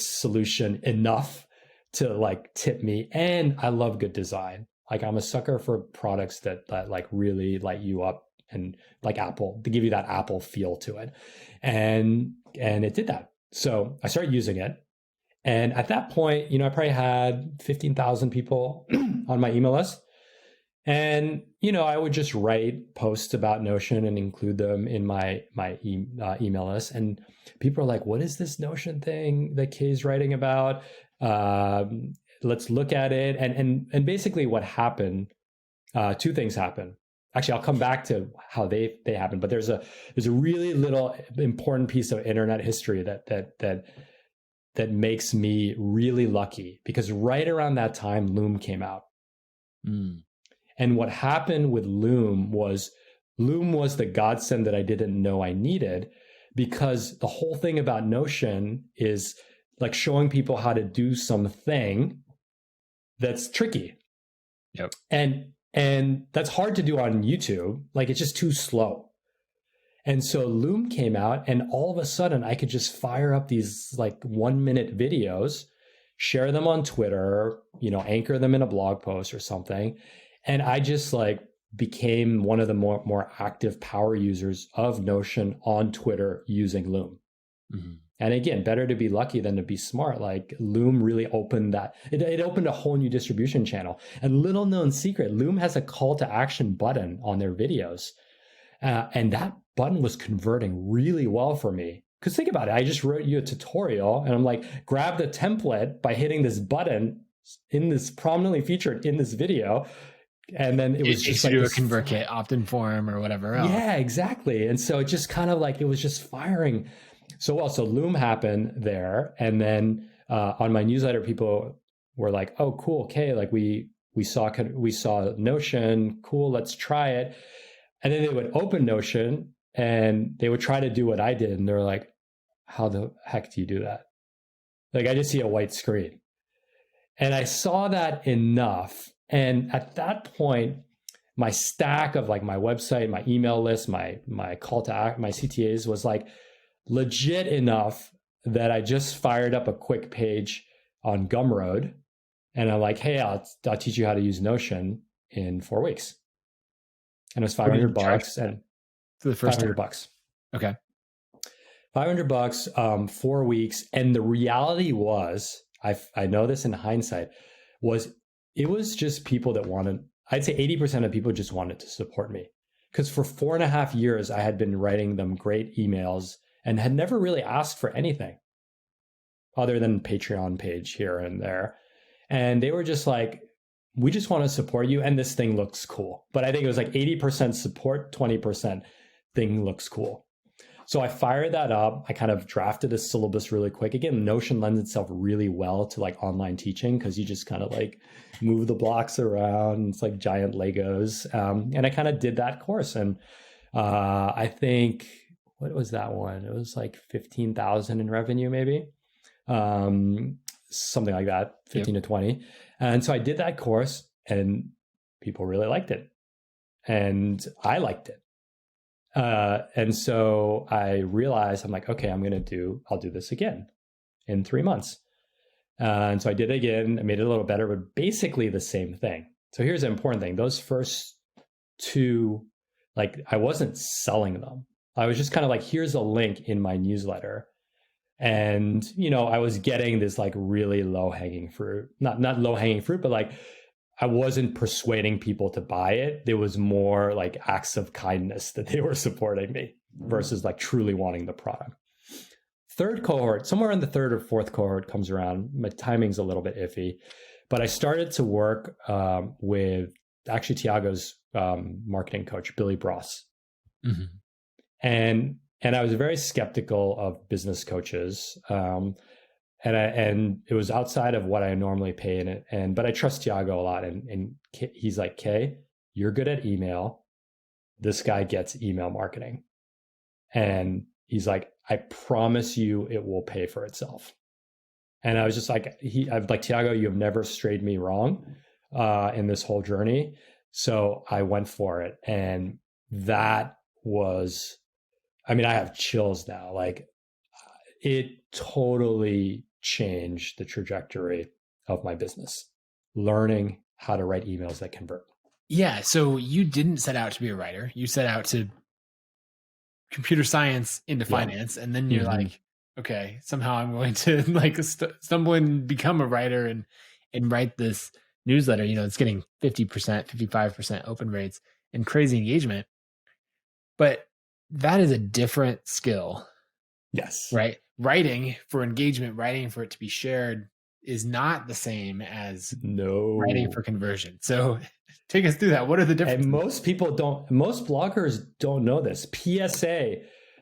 solution enough to like tip me. And I love good design. Like I'm a sucker for products that like really light you up, and like Apple, to give you that Apple feel to it. And it did that. So I started using it. And at that point, I probably had 15,000 people on my email list. And, I would just write posts about Notion and include them in my email list. And people are like, what is this Notion thing that Khe's writing about? Let's look at it. And basically what happened, 2 things happened. Actually, I'll come back to how they happened. But there's a really little important piece of internet history that makes me really lucky, because right around that time, Loom came out. And what happened with Loom was the godsend that I didn't know I needed, because the whole thing about Notion is like showing people how to do something that's tricky. Yep. And that's hard to do on YouTube. Like it's just too slow. And so Loom came out, and all of a sudden I could just fire up these like 1-minute videos, share them on Twitter, anchor them in a blog post or something. And I just like became one of the more active power users of Notion on Twitter using Loom. Mm-hmm. And again, better to be lucky than to be smart. Like Loom really opened that. It opened a whole new distribution channel. And little known secret, Loom has a call to action button on their videos. And that button was converting really well for me. Because think about it, I just wrote you a tutorial, and I'm like, grab the template by hitting this button in this prominently featured in this video. And then it was just like a ConvertKit opt-in form or whatever else. Yeah, exactly. And so it just kind of like, it was just firing so well. So Loom happened there. And then on my newsletter, people were like, oh, cool. Okay. Like we saw Notion. Cool. Let's try it. And then they would open Notion and they would try to do what I did. And they're like, how the heck do you do that? Like, I just see a white screen. And I saw that enough. And at that point, my stack of like my website, my email list, my call to act, my CTAs was like legit enough that I just fired up a quick page on Gumroad. And I'm like, hey, I'll teach you how to use Notion in 4 weeks. And it was $500 and for the first $500. Okay. $500, 4 weeks. And the reality was, I know this in hindsight, it was just people that wanted, I'd say 80% of people just wanted to support me. Because for 4.5 years, I had been writing them great emails and had never really asked for anything other than Patreon page here and there. And they were just like, we just want to support you. And this thing looks cool. But I think it was like 80% support, 20% thing looks cool. So I fired that up. I kind of drafted a syllabus really quick. Again, Notion lends itself really well to like online teaching because you just kind of like move the blocks around. It's like giant Legos. And I kind of did that course. And I think, what was that one? It was like 15,000 in revenue, maybe. Something like that, 15 to 20. And so I did that course and people really liked it. And I liked it. And so I realized, I'm like, okay, I'll do this again in 3 months. And so I did it again. I made it a little better, but basically the same thing. So here's the important thing. Those first two, like I wasn't selling them. I was just kind of like, here's a link in my newsletter. And, I was getting this like really low hanging fruit, not low hanging fruit, but like I wasn't persuading people to buy it. There was more like acts of kindness that they were supporting me versus like truly wanting the product. Third cohort, somewhere in the third or fourth cohort comes around. My timing's a little bit iffy, but I started to work with actually Tiago's marketing coach, Billy Bross. Mm-hmm. And I was very skeptical of business coaches. And it was outside of what I normally pay in it. But I trust Tiago a lot. And he's like, Khe, you're good at email. This guy gets email marketing. And he's like, I promise you it will pay for itself. And I was just like, I'm like, Tiago, you have never strayed me wrong in this whole journey. So I went for it. And that was, I have chills now. Like it totally changed the trajectory of my business, learning how to write emails that convert. Yeah. So you didn't set out to be a writer. You set out to computer science into finance. And then you're like, okay, somehow I'm going to like stumble and become a writer and write this newsletter. It's getting 50%, 55% open rates and crazy engagement. But that is a different skill. Yes. Right. Writing for engagement, writing for it to be shared is not the same as writing for conversion. So take us through that. What are the differences? And most bloggers don't know this. PSA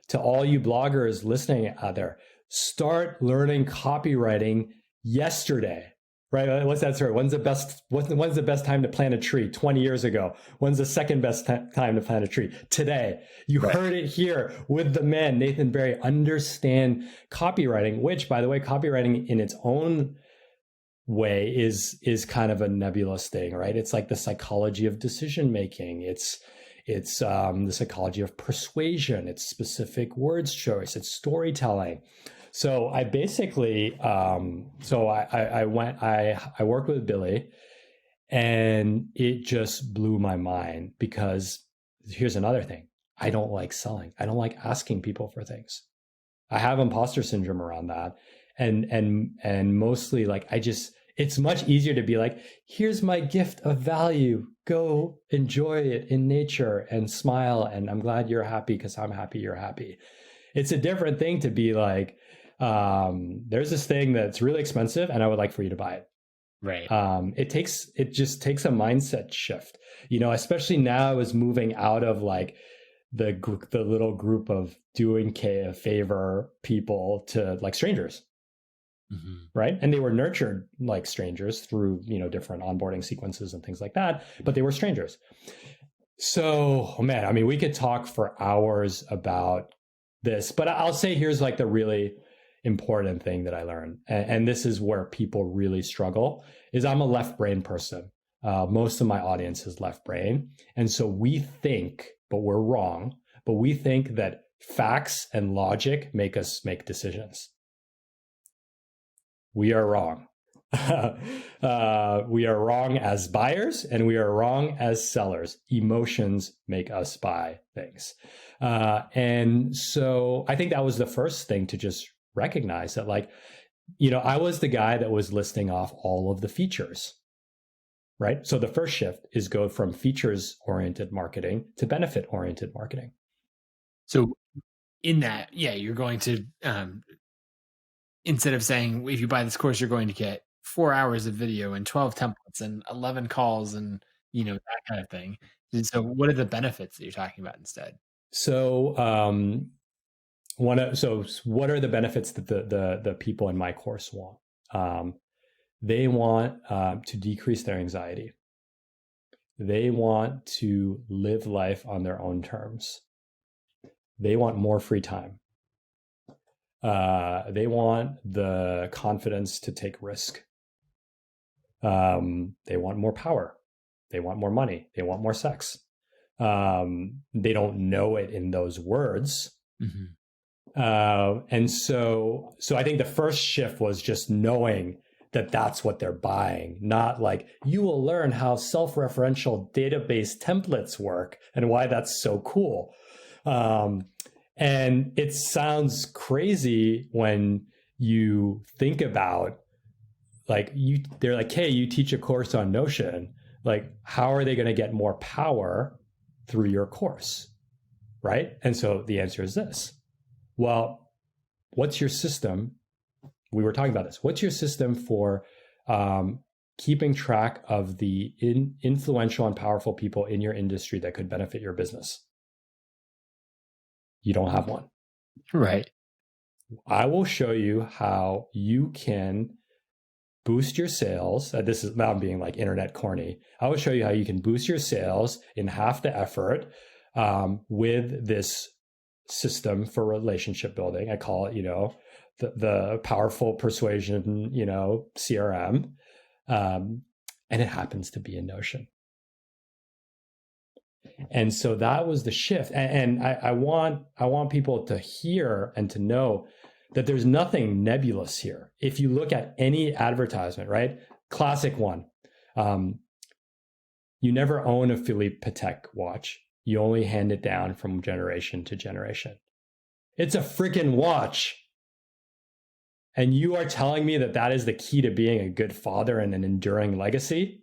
to all you bloggers listening out there, start learning copywriting yesterday. Right? What's that story? When's the best time to plant a tree? 20 years ago. When's the second best time to plant a tree? Today. You heard it here with the man, Nathan Barry. Understand copywriting, which, by the way, copywriting in its own way is kind of a nebulous thing, right? It's like the psychology of decision making. It's the psychology of persuasion. It's specific words choice. It's storytelling. So I basically, I worked with Billy, and it just blew my mind because here's another thing. I don't like selling. I don't like asking people for things. I have imposter syndrome around that. And mostly like, it's much easier to be like, here's my gift of value. Go enjoy it in nature and smile. And I'm glad you're happy because I'm happy you're happy. It's a different thing to be like, there's this thing that's really expensive and I would like for you to buy it. Right. It just takes a mindset shift, especially now I was moving out of like the little group of doing Khe a favor people to like strangers. right? And they were nurtured like strangers through, different onboarding sequences and things like that, but they were strangers. So, man, I mean, we could talk for hours about this, but I'll say here's like the really important thing that I learned. And this is where people really struggle is I'm a left brain person. Most of my audience is left brain. And so we think, but we're wrong, but we think that facts and logic make us make decisions. We are wrong. We are wrong as buyers and we are wrong as sellers. Emotions make us buy things. And so I think that was the first thing to just recognize that, like, I was the guy that was listing off all of the features, right? So the first shift is go from features-oriented marketing to benefit-oriented marketing. So in that, you're going to, instead of saying, if you buy this course, you're going to get 4 hours of video and 12 templates and 11 calls and, that kind of thing. And so what are the benefits that you're talking about instead? So, what are the benefits that the people in my course want? They want to decrease their anxiety. They want to live life on their own terms. They want more free time. They want the confidence to take risk. They want more power. They want more money. They want more sex. They don't know it in those words. And so I think the first shift was just knowing that that's what they're buying, not like, you will learn how self-referential database templates work and why that's so cool. And it sounds crazy when you think about, like, they're like, hey, you teach a course on Notion. Like, how are they going to get more power through your course, right? And so the answer is this. Well, what's your system? We were talking about this. What's your system for keeping track of the influential and powerful people in your industry that could benefit your business? You don't have one. Right. I will show you how you can boost your sales. This is now being like internet corny. I will show you how you can boost your sales in half the effort with this system for relationship building. I call it, the powerful persuasion, CRM. And it happens to be in Notion. And so that was the shift. And I want people to hear and to know that there's nothing nebulous here. If you look at any advertisement, right? Classic one. You never own a Philippe Patek watch. You only hand it down from generation to generation. It's a freaking watch. And you are telling me that that is the key to being a good father and an enduring legacy?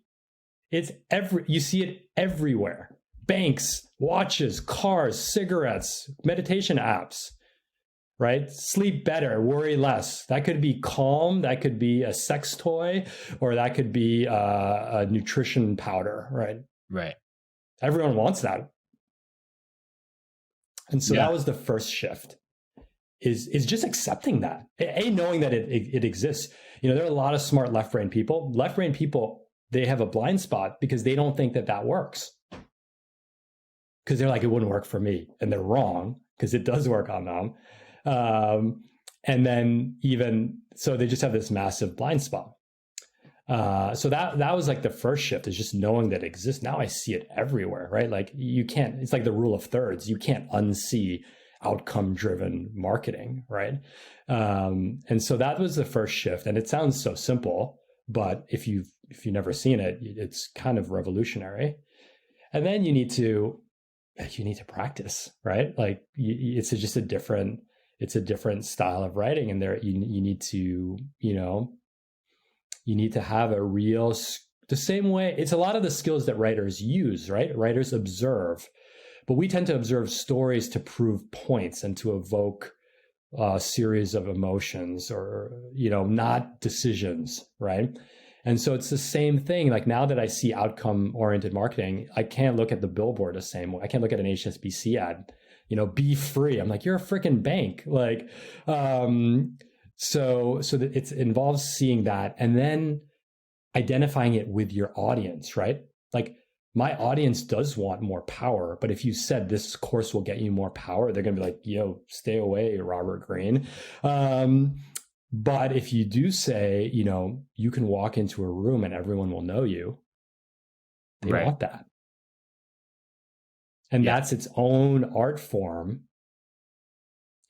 You see it everywhere. Banks, watches, cars, cigarettes, meditation apps, right? Sleep better, worry less. That could be calm. That could be a sex toy, or that could be a nutrition powder, right? Right. Everyone wants that. And so that was the first shift, is just accepting that. Knowing that it exists. There are a lot of smart left brain people. Left brain people, they have a blind spot because they don't think that works. Because they're like, it wouldn't work for me. And they're wrong, because it does work on them. And then so they just have this massive blind spot. So that was like the first shift, is just knowing that it exists. Now I see it everywhere, right? Like it's like the rule of thirds. You can't unsee outcome-driven marketing, right? And so that was the first shift. And it sounds so simple, but if you've never seen it, it's kind of revolutionary. And then you need to practice, right? Like it's just a different style of writing, and there you need to have a real, the same way. It's a lot of the skills that writers use, right? Writers observe, but we tend to observe stories to prove points and to evoke a series of emotions, or not decisions, right? And so it's the same thing. Like, now that I see outcome-oriented marketing, I can't look at the billboard the same way. I can't look at an HSBC ad, be free. I'm like, you're a freaking bank. Like, So that it involves seeing that and then identifying it with your audience, right? Like my audience does want more power, but if you said this course will get you more power, they're going to be like, yo, stay away, Robert Greene. But if you do say, you can walk into a room and everyone will know you, they want that. And that's its own art form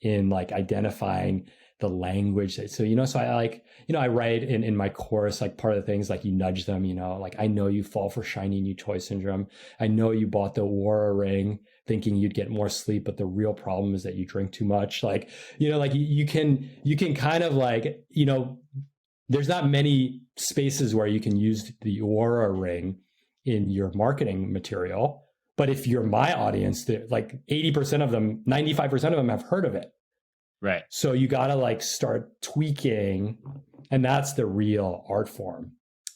in like identifying the language. So, so I write in my course, like part of the things, like you nudge them, like, I know you fall for shiny new toy syndrome. I know you bought the Oura ring thinking you'd get more sleep, but the real problem is that you drink too much. Like, like you can kind of like, there's not many spaces where you can use the Oura ring in your marketing material. But if you're my audience, like 80% of them, 95% of them have heard of it. Right. So you got to like start tweaking, and that's the real art form.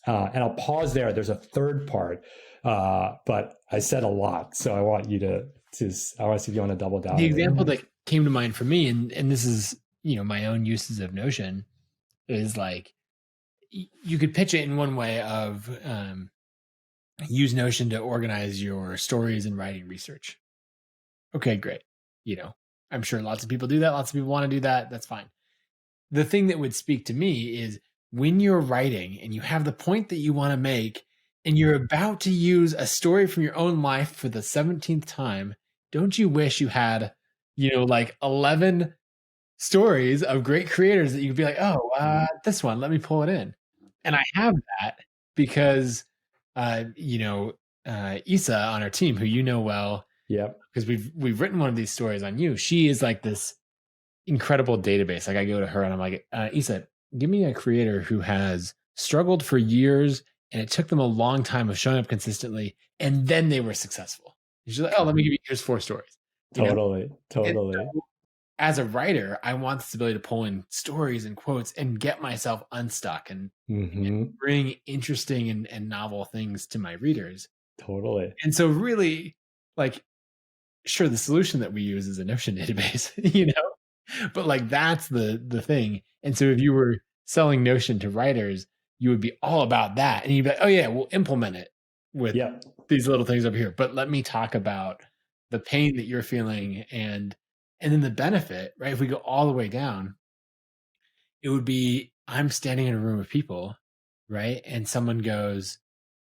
And I'll pause there. There's a third part, but I said a lot. So I want you I want to see if you want to double down. The example that came to mind for me, and this is, my own uses of Notion, is like, you could pitch it in one way of use Notion to organize your stories and writing research. Okay, great. I'm sure lots of people do that. Lots of people want to do that. That's fine. The thing that would speak to me is when you're writing and you have the point that you want to make and you're about to use a story from your own life for the 17th time, don't you wish you had, like 11 stories of great creators that you could be like, oh, this one, let me pull it in. And I have that because, Isa on our team, who you know well, because we've written one of these stories on you. She is like this incredible database. Like I go to her and I'm like, Isa, give me a creator who has struggled for years and it took them a long time of showing up consistently, and then they were successful. And she's like, oh, let me give you, here's 4 stories. Totally. So, as a writer, I want this ability to pull in stories and quotes and get myself unstuck and bring interesting and novel things to my readers. Totally. And so really, like, sure, the solution that we use is a Notion database, but like that's the thing. And so if you were selling Notion to writers, you would be all about that. And you'd be like, oh yeah, we'll implement it with these little things over here. But let me talk about the pain that you're feeling and then the benefit, right? If we go all the way down, it would be, I'm standing in a room of people, right? And someone goes,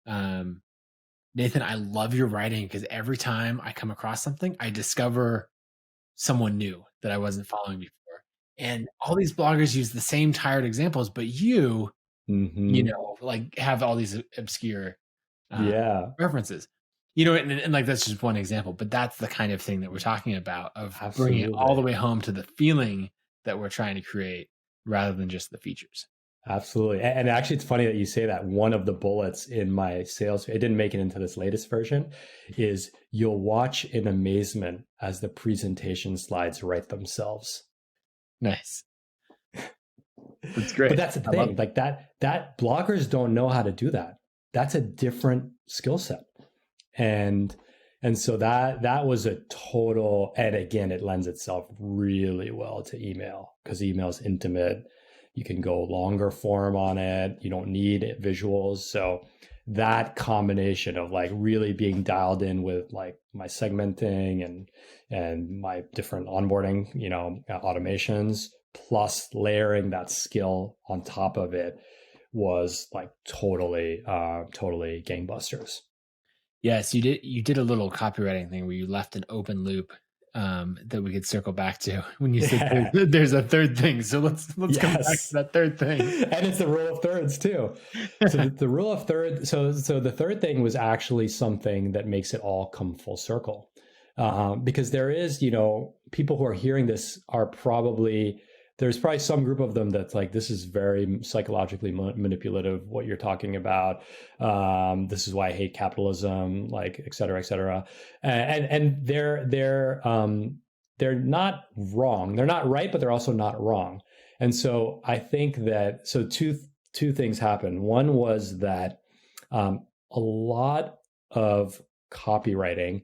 Nathan, I love your writing because every time I come across something, I discover someone new that I wasn't following before. And all these bloggers use the same tired examples, but you, like have all these obscure references. And like that's just one example, but that's the kind of thing that we're talking about, of bringing it all the way home to the feeling that we're trying to create rather than just the features. Absolutely. And actually, it's funny that you say that. One of the bullets in my sales, it didn't make it into this latest version, is you'll watch in amazement as the presentation slides write themselves. Nice. That's great. But that's the thing, like that bloggers don't know how to do that. That's a different skill set. And so that was a total, and again, it lends itself really well to email because email is intimate. You can go longer form on it. You don't need visuals. So that combination of like really being dialed in with like my segmenting and my different onboarding, automations, plus layering that skill on top of it was like totally gangbusters. Yes, you did a little copywriting thing where you left an open loop that we could circle back to when you said there's a third thing. So let's come back to that third thing. And it's the rule of thirds too. So the rule of thirds. So the third thing was actually something that makes it all come full circle, because there is, people who are hearing this are there's probably some group of them that's like, this is very psychologically manipulative, what you're talking about. This is why I hate capitalism, like, et cetera, et cetera. And they're not wrong. They're not right, but they're also not wrong. And so I think that, two things happened. One was that a lot of copywriting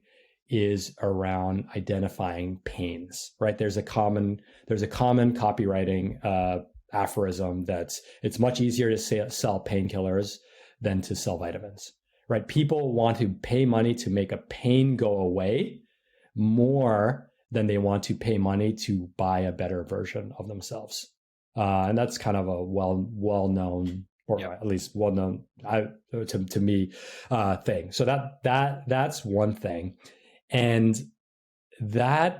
is around identifying pains, right? There's a common copywriting aphorism that's it's much easier to sell painkillers than to sell vitamins, right? People want to pay money to make a pain go away more than they want to pay money to buy a better version of themselves. And that's kind of a well-known, or at least well-known to me thing. So that's one thing. And that's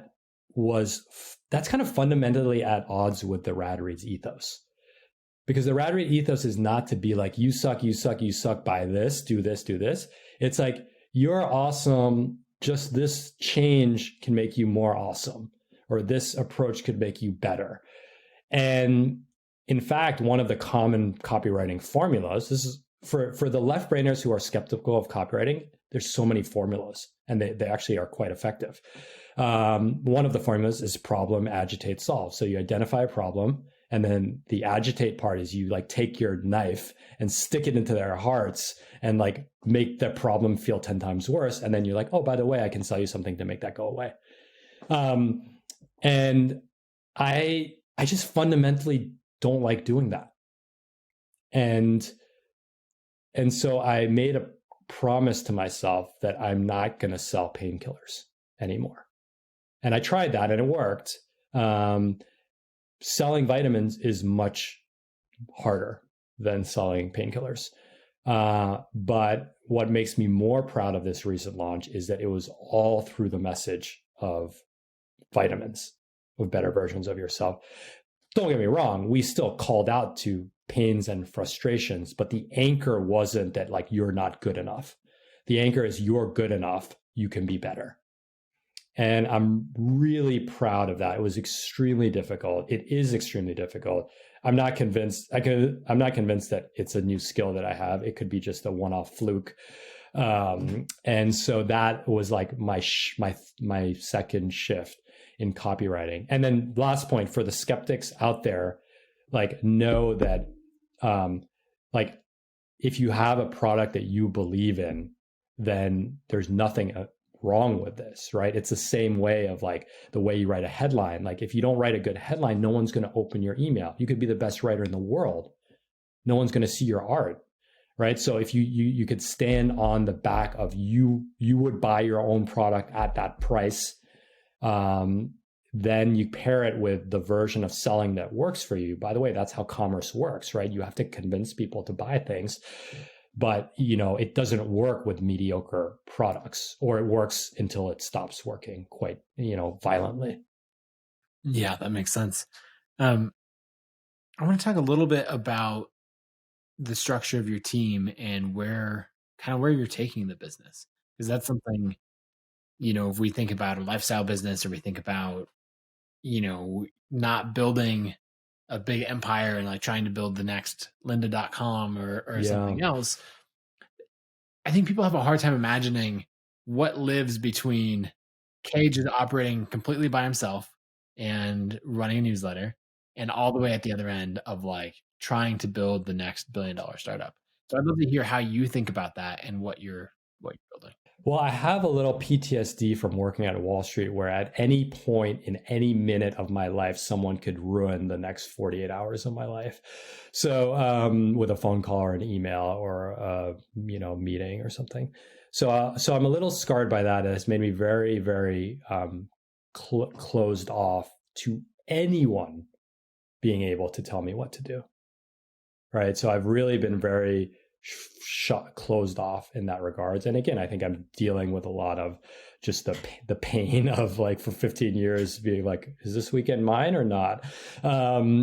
kind of fundamentally at odds with the RadReads ethos. Because the RadReads ethos is not to be like, you suck, buy this, do this, do this. It's like, you're awesome, just this change can make you more awesome, or this approach could make you better. And in fact, one of the common copywriting formulas, this is for the left brainers who are skeptical of copywriting, there's so many formulas, and they actually are quite effective. One of the formulas is problem, agitate, solve. So you identify a problem, and then the agitate part is you like take your knife and stick it into their hearts and like make the problem feel 10 times worse. And then you're like, oh, by the way, I can sell you something to make that go away. And I just fundamentally don't like doing that. And so I made a promise to myself that I'm not going to sell painkillers anymore. And I tried that and it worked. Selling vitamins is much harder than selling painkillers. But what makes me more proud of this recent launch is that it was all through the message of vitamins, of better versions of yourself. Don't get me wrong, we still called out to pains and frustrations, but the anchor wasn't that like you're not good enough. The anchor is you're good enough, you can be better. And I'm really proud of that. It was extremely difficult. It is extremely difficult. I'm not convinced. I'm not convinced that it's a new skill that I have. It could be just a one-off fluke. And so that was like my second shift in copywriting. And then last point for the skeptics out there, like know that, like if you have a product that you believe in, then there's nothing wrong with this, right? It's the same way of like the way you write a headline. Like if you don't write a good headline, no one's going to open your email. You could be the best writer in the world. No one's going to see your art, right? So if you could stand on the back of you would buy your own product at that price, then you pair it with the version of selling that works for you. By the way, that's how commerce works, right? You have to convince people to buy things. But, it doesn't work with mediocre products, or it works until it stops working quite, violently. Yeah, that makes sense. I want to talk a little bit about the structure of your team and where you're taking the business. Because that's something, if we think about a lifestyle business, or we think about, not building a big empire and like trying to build the next lynda.com or something else, I think people have a hard time imagining what lives between Khe just operating completely by himself and running a newsletter, and all the way at the other end of like trying to build the next $1 billion startup. So I'd love to hear how you think about that and what you're building. Well, I have a little PTSD from working at Wall Street, where at any point in any minute of my life, someone could ruin the next 48 hours of my life. So with a phone call or an email or a meeting or something. So I'm a little scarred by that. And it's made me very, very closed off to anyone being able to tell me what to do. Right. So I've really been very closed off in that regards. And again, I think I'm dealing with a lot of just the pain of like for 15 years being like, is this weekend mine or not? But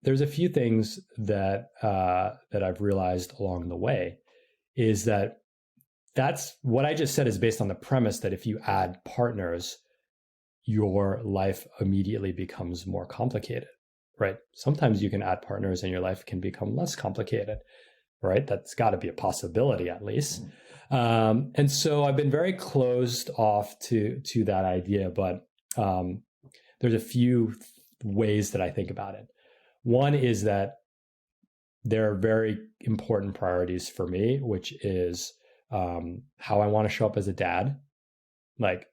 there's a few things that I've realized along the way is that's what I just said is based on the premise that if you add partners, your life immediately becomes more complicated. Right. Sometimes you can add partners and your life can become less complicated. Right. That's got to be a possibility at least. And so I've been very closed off to that idea. But there's a few ways that I think about it. One is that there are very important priorities for me, which is how I want to show up as a dad, like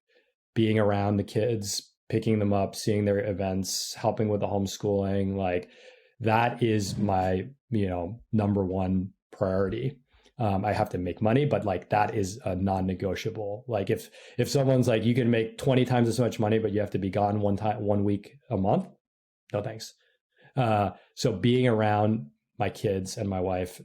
being around the kids, picking them up, seeing their events, helping with the homeschooling, like that is my, number one priority. I have to make money, but like that is a non-negotiable. Like if someone's like, you can make 20 times as much money, but you have to be gone 1 week a month, no thanks. So being around my kids and my wife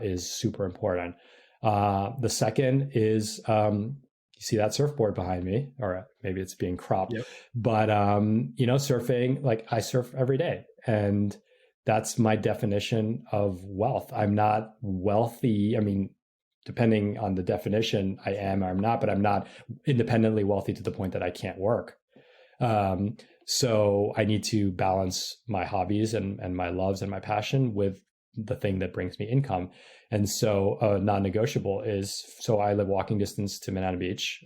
is super important. The second is, you see that surfboard behind me, or maybe it's being cropped, yep. But, surfing, like I surf every day, and that's my definition of wealth. I'm not wealthy. I mean, depending on the definition, I am or I'm not, but I'm not independently wealthy to the point that I can't work. So I need to balance my hobbies and my loves and my passion with the thing that brings me income. And so non-negotiable is, so I live walking distance to Manhattan Beach,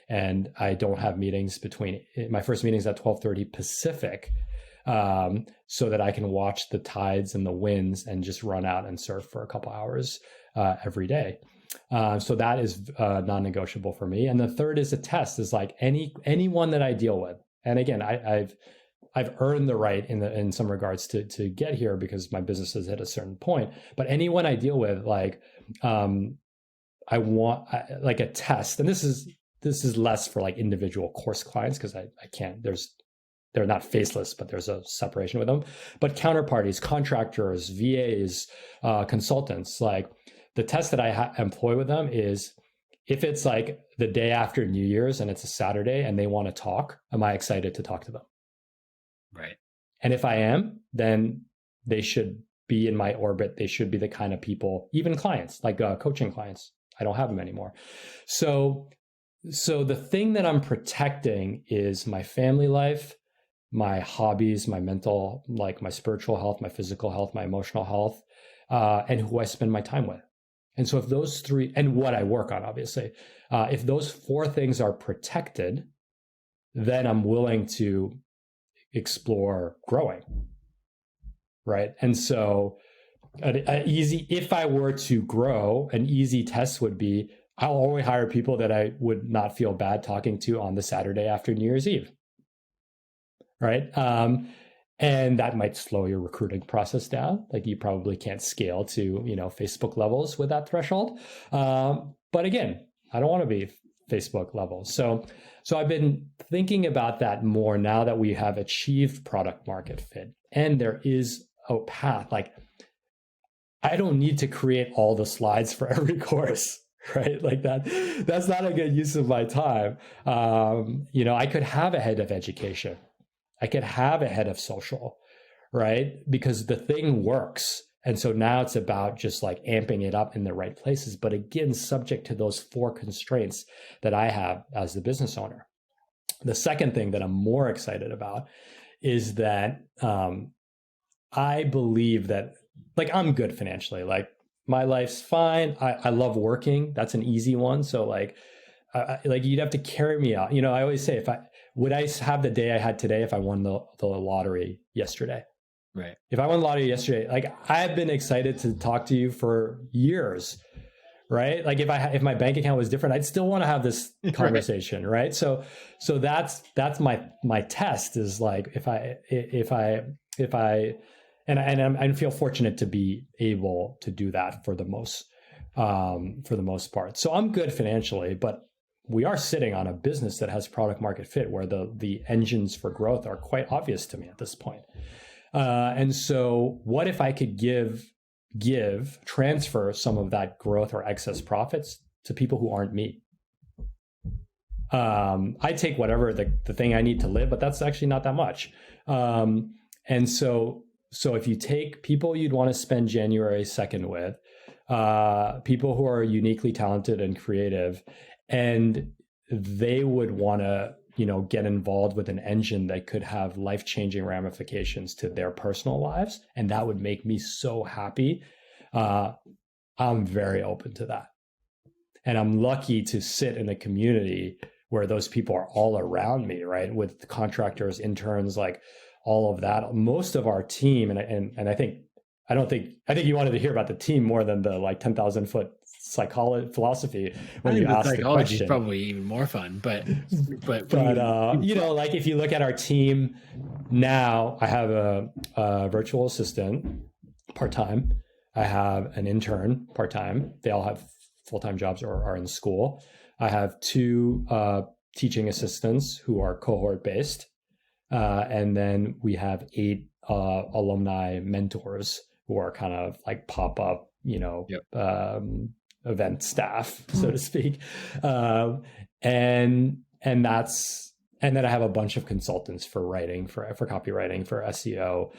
and I don't have meetings my first meeting is at 12:30 Pacific, so that I can watch the tides and the winds and just run out and surf for a couple hours every day. So that is non-negotiable for me. And the third is a test, is like anyone that I deal with. And again, I've earned the right in some regards to get here because my business has hit a certain point. But anyone I deal with, like I want like a test, and this is less for like individual course clients because I can't. They're not faceless, but there's a separation with them. But counterparties, contractors, VAs, consultants, like the test that I employ with them is, if it's like the day after New Year's and it's a Saturday and they want to talk, am I excited to talk to them? Right. And if I am, then they should be in my orbit. They should be the kind of people, even clients, like coaching clients. I don't have them anymore. So the thing that I'm protecting is my family life, my hobbies, my mental, like my spiritual health, my physical health, my emotional health, and who I spend my time with. And so if those three, and what I work on, obviously, if those four things are protected, then I'm willing to explore growing, right? And so if I were to grow, an easy test would be, I'll only hire people that I would not feel bad talking to on the Saturday after New Year's Eve. Right. And that might slow your recruiting process down. Like you probably can't scale to, Facebook levels with that threshold. But again, I don't want to be Facebook levels. So I've been thinking about that more now that we have achieved product market fit and there is a path. Like I don't need to create all the slides for every course. Right. Like that's not a good use of my time. I could have a head of education. I could have a head of social, right? Because the thing works. And so now it's about just like amping it up in the right places. But again, subject to those four constraints that I have as the business owner. The second thing that I'm more excited about is that I believe that like I'm good financially. Like my life's fine. I love working. That's an easy one. So like you'd have to carry me out. I always say, would I have the day I had today if I won the lottery yesterday? Right. If I won the lottery yesterday, like I've been excited to talk to you for years, right? Like if my bank account was different, I'd still want to have this conversation, right? So that's my test is like if I feel fortunate to be able to do that for the most part. So I'm good financially, but we are sitting on a business that has product market fit where the engines for growth are quite obvious to me at this point. And so what if I could transfer some of that growth or excess profits to people who aren't me? I take whatever the thing I need to live, but that's actually not that much. And so if you take people you'd want to spend January 2nd with, people who are uniquely talented and creative, and they would want to, get involved with an engine that could have life-changing ramifications to their personal lives, and that would make me so happy. I'm very open to that. And I'm lucky to sit in a community where those people are all around me, right? With contractors, interns, like all of that. Most of our team, and I think you wanted to hear about the team more than the like 10,000 foot psychology philosophy I when think you the ask the psychology is question. probably even more fun, but You know, like if you look at our team now, I have a virtual assistant part-time. I have an intern part-time. They all have full-time jobs or are in school. I have two teaching assistants who are cohort-based. And then we have 8 alumni mentors who are kind of like pop-up, you know, event staff, so to speak. And that's, and then I have a bunch of consultants for writing, for copywriting, for SEO.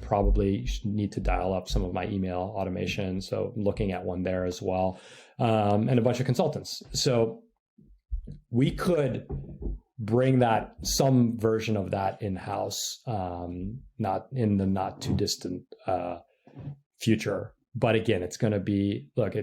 Probably need to dial up some of my email automation, so looking at one there as well, and a bunch of consultants. So we could bring that, some version of that in-house, not in the not too distant future. But again, it's going to be, look,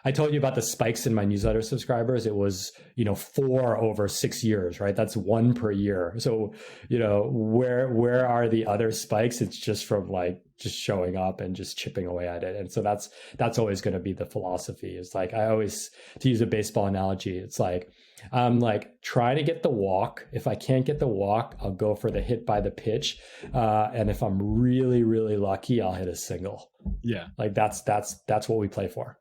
I told you about the spikes in my newsletter subscribers. It was, 4 over 6 years, right? That's 1 per year. So, where are the other spikes? It's just from like just showing up and just chipping away at it. And so that's always going to be the philosophy. It's like, I always, to use a baseball analogy, it's like, I'm like trying to get the walk. If I can't get the walk, I'll go for the hit by the pitch. And if I'm really, really lucky, I'll hit a single. Yeah. Like that's what we play for.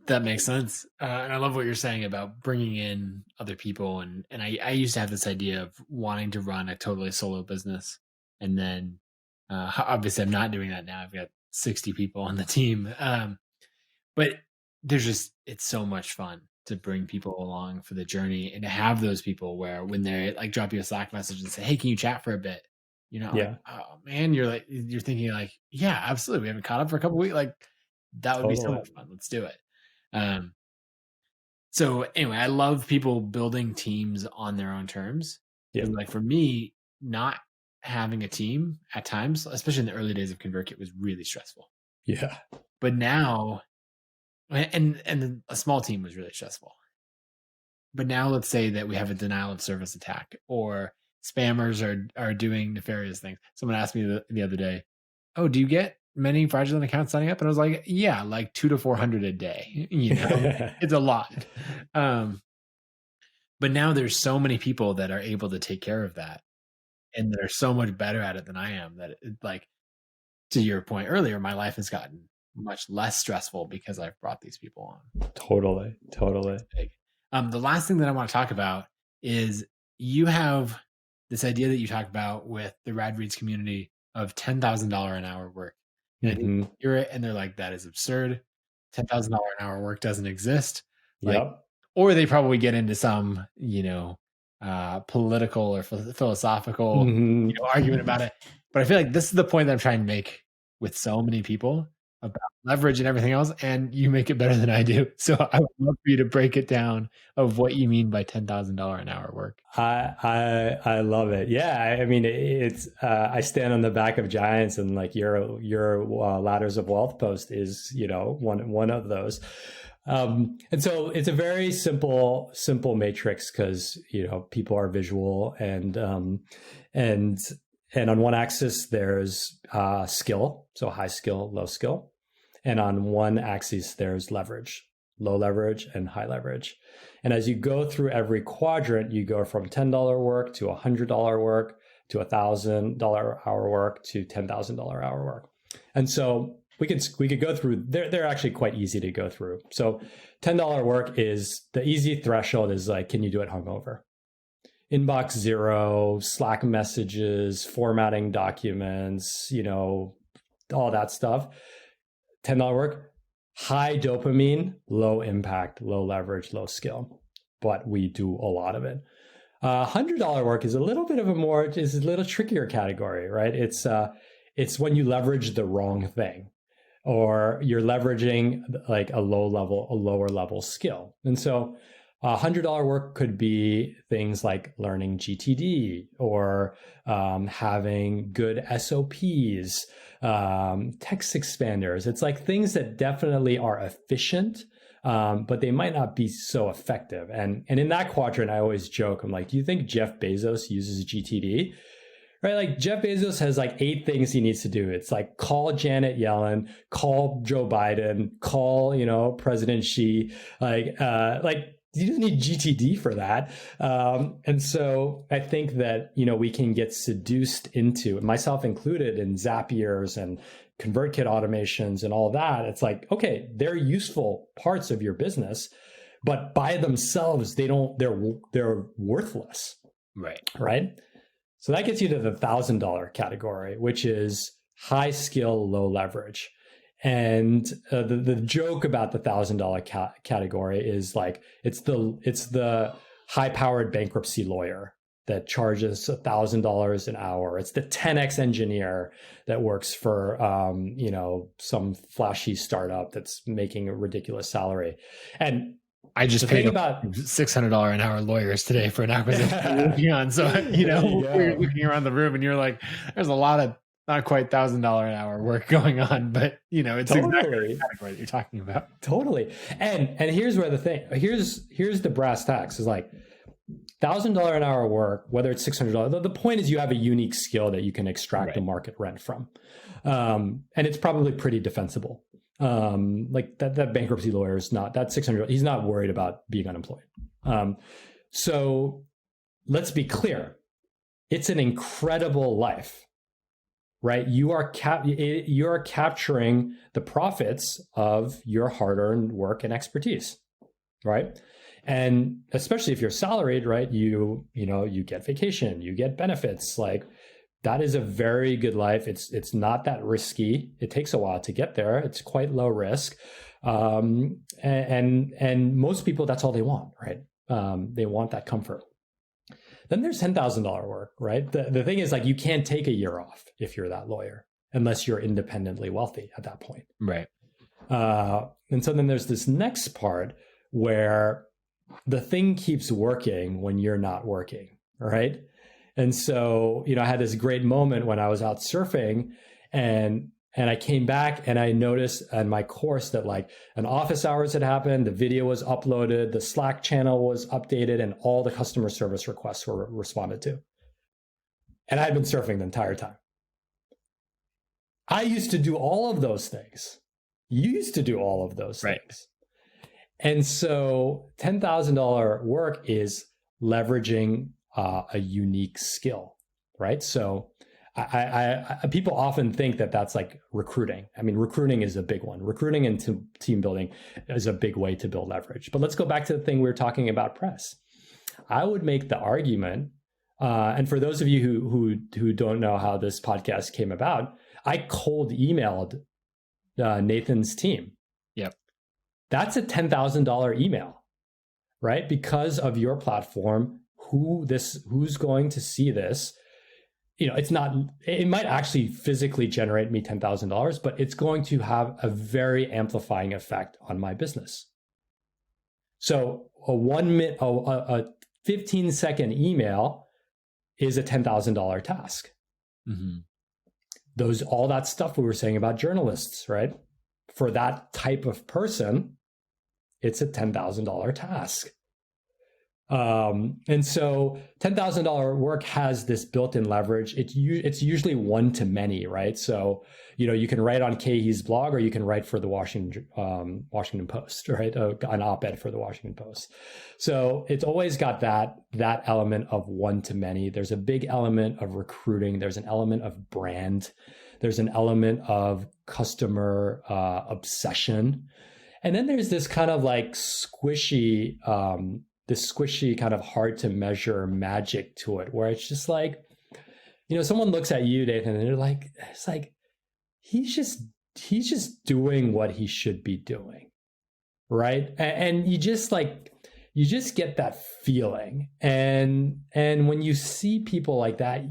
That makes sense. And I love what you're saying about bringing in other people. And I used to have this idea of wanting to run a totally solo business. And then obviously I'm not doing that now. I've got 60 people on the team. But it's so much fun to bring people along for the journey and to have those people where when they like drop you a Slack message and say, hey, can you chat for a bit? Yeah. Like, oh man, you're thinking like, yeah, absolutely. We haven't caught up for a couple of weeks. Like that would be so much fun. Let's do it. So anyway, I love people building teams on their own terms. Yeah. Like for me, not having a team at times, especially in the early days of ConvertKit, was really stressful. Yeah. But now, and a small team was really stressful. But now let's say that we have a denial of service attack or spammers are doing nefarious things. Someone asked me the other day, oh, do you get many fraudulent accounts signing up? And I was like, yeah, like 200 to 400 a day. It's a lot. But now there's so many people that are able to take care of that. And they're so much better at it than I am that like, to your point earlier, my life has gotten much less stressful because I've brought these people on. Totally. The last thing that I want to talk about is you have this idea that you talk about with the RadReads community of $10,000 an hour work. And you hear it and they're like, that is absurd. $10,000 an hour work doesn't exist. Or they probably get into some, political or philosophical argument about it. But I feel like this is the point that I'm trying to make with so many people about leverage and everything else, and you make it better than I do. So I would love for you to break it down of what you mean by $10,000 an hour work. I love it. Yeah, I mean, it's I stand on the back of giants, and like your Ladders of Wealth post is one of those. And so it's a very simple matrix because people are visual, and on one axis there's skill, so high skill, low skill, and on one axis there's leverage, low leverage and high leverage. And as you go through every quadrant, you go from $10 work to $100 work to $1,000 hour work to $10,000 hour work. And so we could go through. They're actually quite easy to go through. So $10 work is the easy threshold is like, can you do it hungover? Inbox zero, Slack messages, formatting documents, all that stuff. $10 work, high dopamine, low impact, low leverage, low skill, but we do a lot of it. $100 work is a little bit of a little trickier category, right? It's when you leverage the wrong thing, or you're leveraging like a lower level skill. And so $100 work could be things like learning GTD or having good SOPs, text expanders. It's like things that definitely are efficient, but they might not be so effective. And in that quadrant, I always joke, I'm like, do you think Jeff Bezos uses GTD? right? Like Jeff Bezos has like 8 things he needs to do. It's like call Janet Yellen, call Joe Biden, call, President Xi, like you just need GTD for that. And so I think that, we can get seduced into, myself included, in Zapiers and ConvertKit automations and all that. It's like, okay, they're useful parts of your business, but by themselves, they're worthless. Right. So that gets you to the $1,000 category, which is high skill, low leverage. And the joke about the $1,000 category is like, it's the high powered bankruptcy lawyer that charges $1,000 an hour. It's the 10x engineer that works for, some flashy startup that's making a ridiculous salary. And I just paid about $600 an hour lawyers today for an acquisition we're working on. So, we're looking around the room and you're like, there's a lot of not quite $1,000 an hour work going on, but it's exactly the category that you're talking about. Totally. And here's where here's the brass tacks is like $1,000 an hour work, whether it's $600. The point is you have a unique skill that you can extract the market rent from. And it's probably pretty defensible. Like that bankruptcy lawyer is not, that $600, he's not worried about being unemployed. So let's be clear. It's an incredible life, right? You are capturing the profits of your hard-earned work and expertise, right? And especially if you're salaried, right? You get vacation, you get benefits, like that is a very good life. It's not that risky. It takes a while to get there. It's quite low risk. And most people, that's all they want, right? They want that comfort. Then there's $10,000 work, right? The thing is, like, you can't take a year off if you're that lawyer, unless you're independently wealthy at that point. Right. And so then there's this next part where the thing keeps working when you're not working, right? And so, I had this great moment when I was out surfing and I came back and I noticed on my course that like an office hours had happened, the video was uploaded, the Slack channel was updated, and all the customer service requests were responded to. And I had been surfing the entire time. I used to do all of those things. You used to do all of those things. And so $10,000 work is leveraging a unique skill, right? So I people often think that that's like recruiting. I mean, recruiting is a big one. Recruiting and team building is a big way to build leverage. But let's go back to the thing we were talking about, press. I would make the argument, and for those of you who don't know how this podcast came about, I cold emailed Nathan's team. Yep. That's a $10,000 email, right? Because of your platform, who's going to see this? It might actually physically generate me $10,000, but it's going to have a very amplifying effect on my business. So a 15-second email is a $10,000 task. Mm-hmm. All that stuff we were saying about journalists, right? For that type of person, it's a $10,000 task. And so $10,000 work has this built-in leverage. It's usually one to many, right? So, you can write on Khe Hy's blog, or you can write for the Washington Post, right? An op-ed for the Washington Post. So it's always got that element of one to many. There's a big element of recruiting. There's an element of brand. There's an element of customer obsession. And then there's this kind of like squishy kind of hard to measure magic to it, where it's just like, someone looks at you, Nathan, and they're like, it's like, he's just doing what he should be doing. Right. And you just get that feeling. And when you see people like that,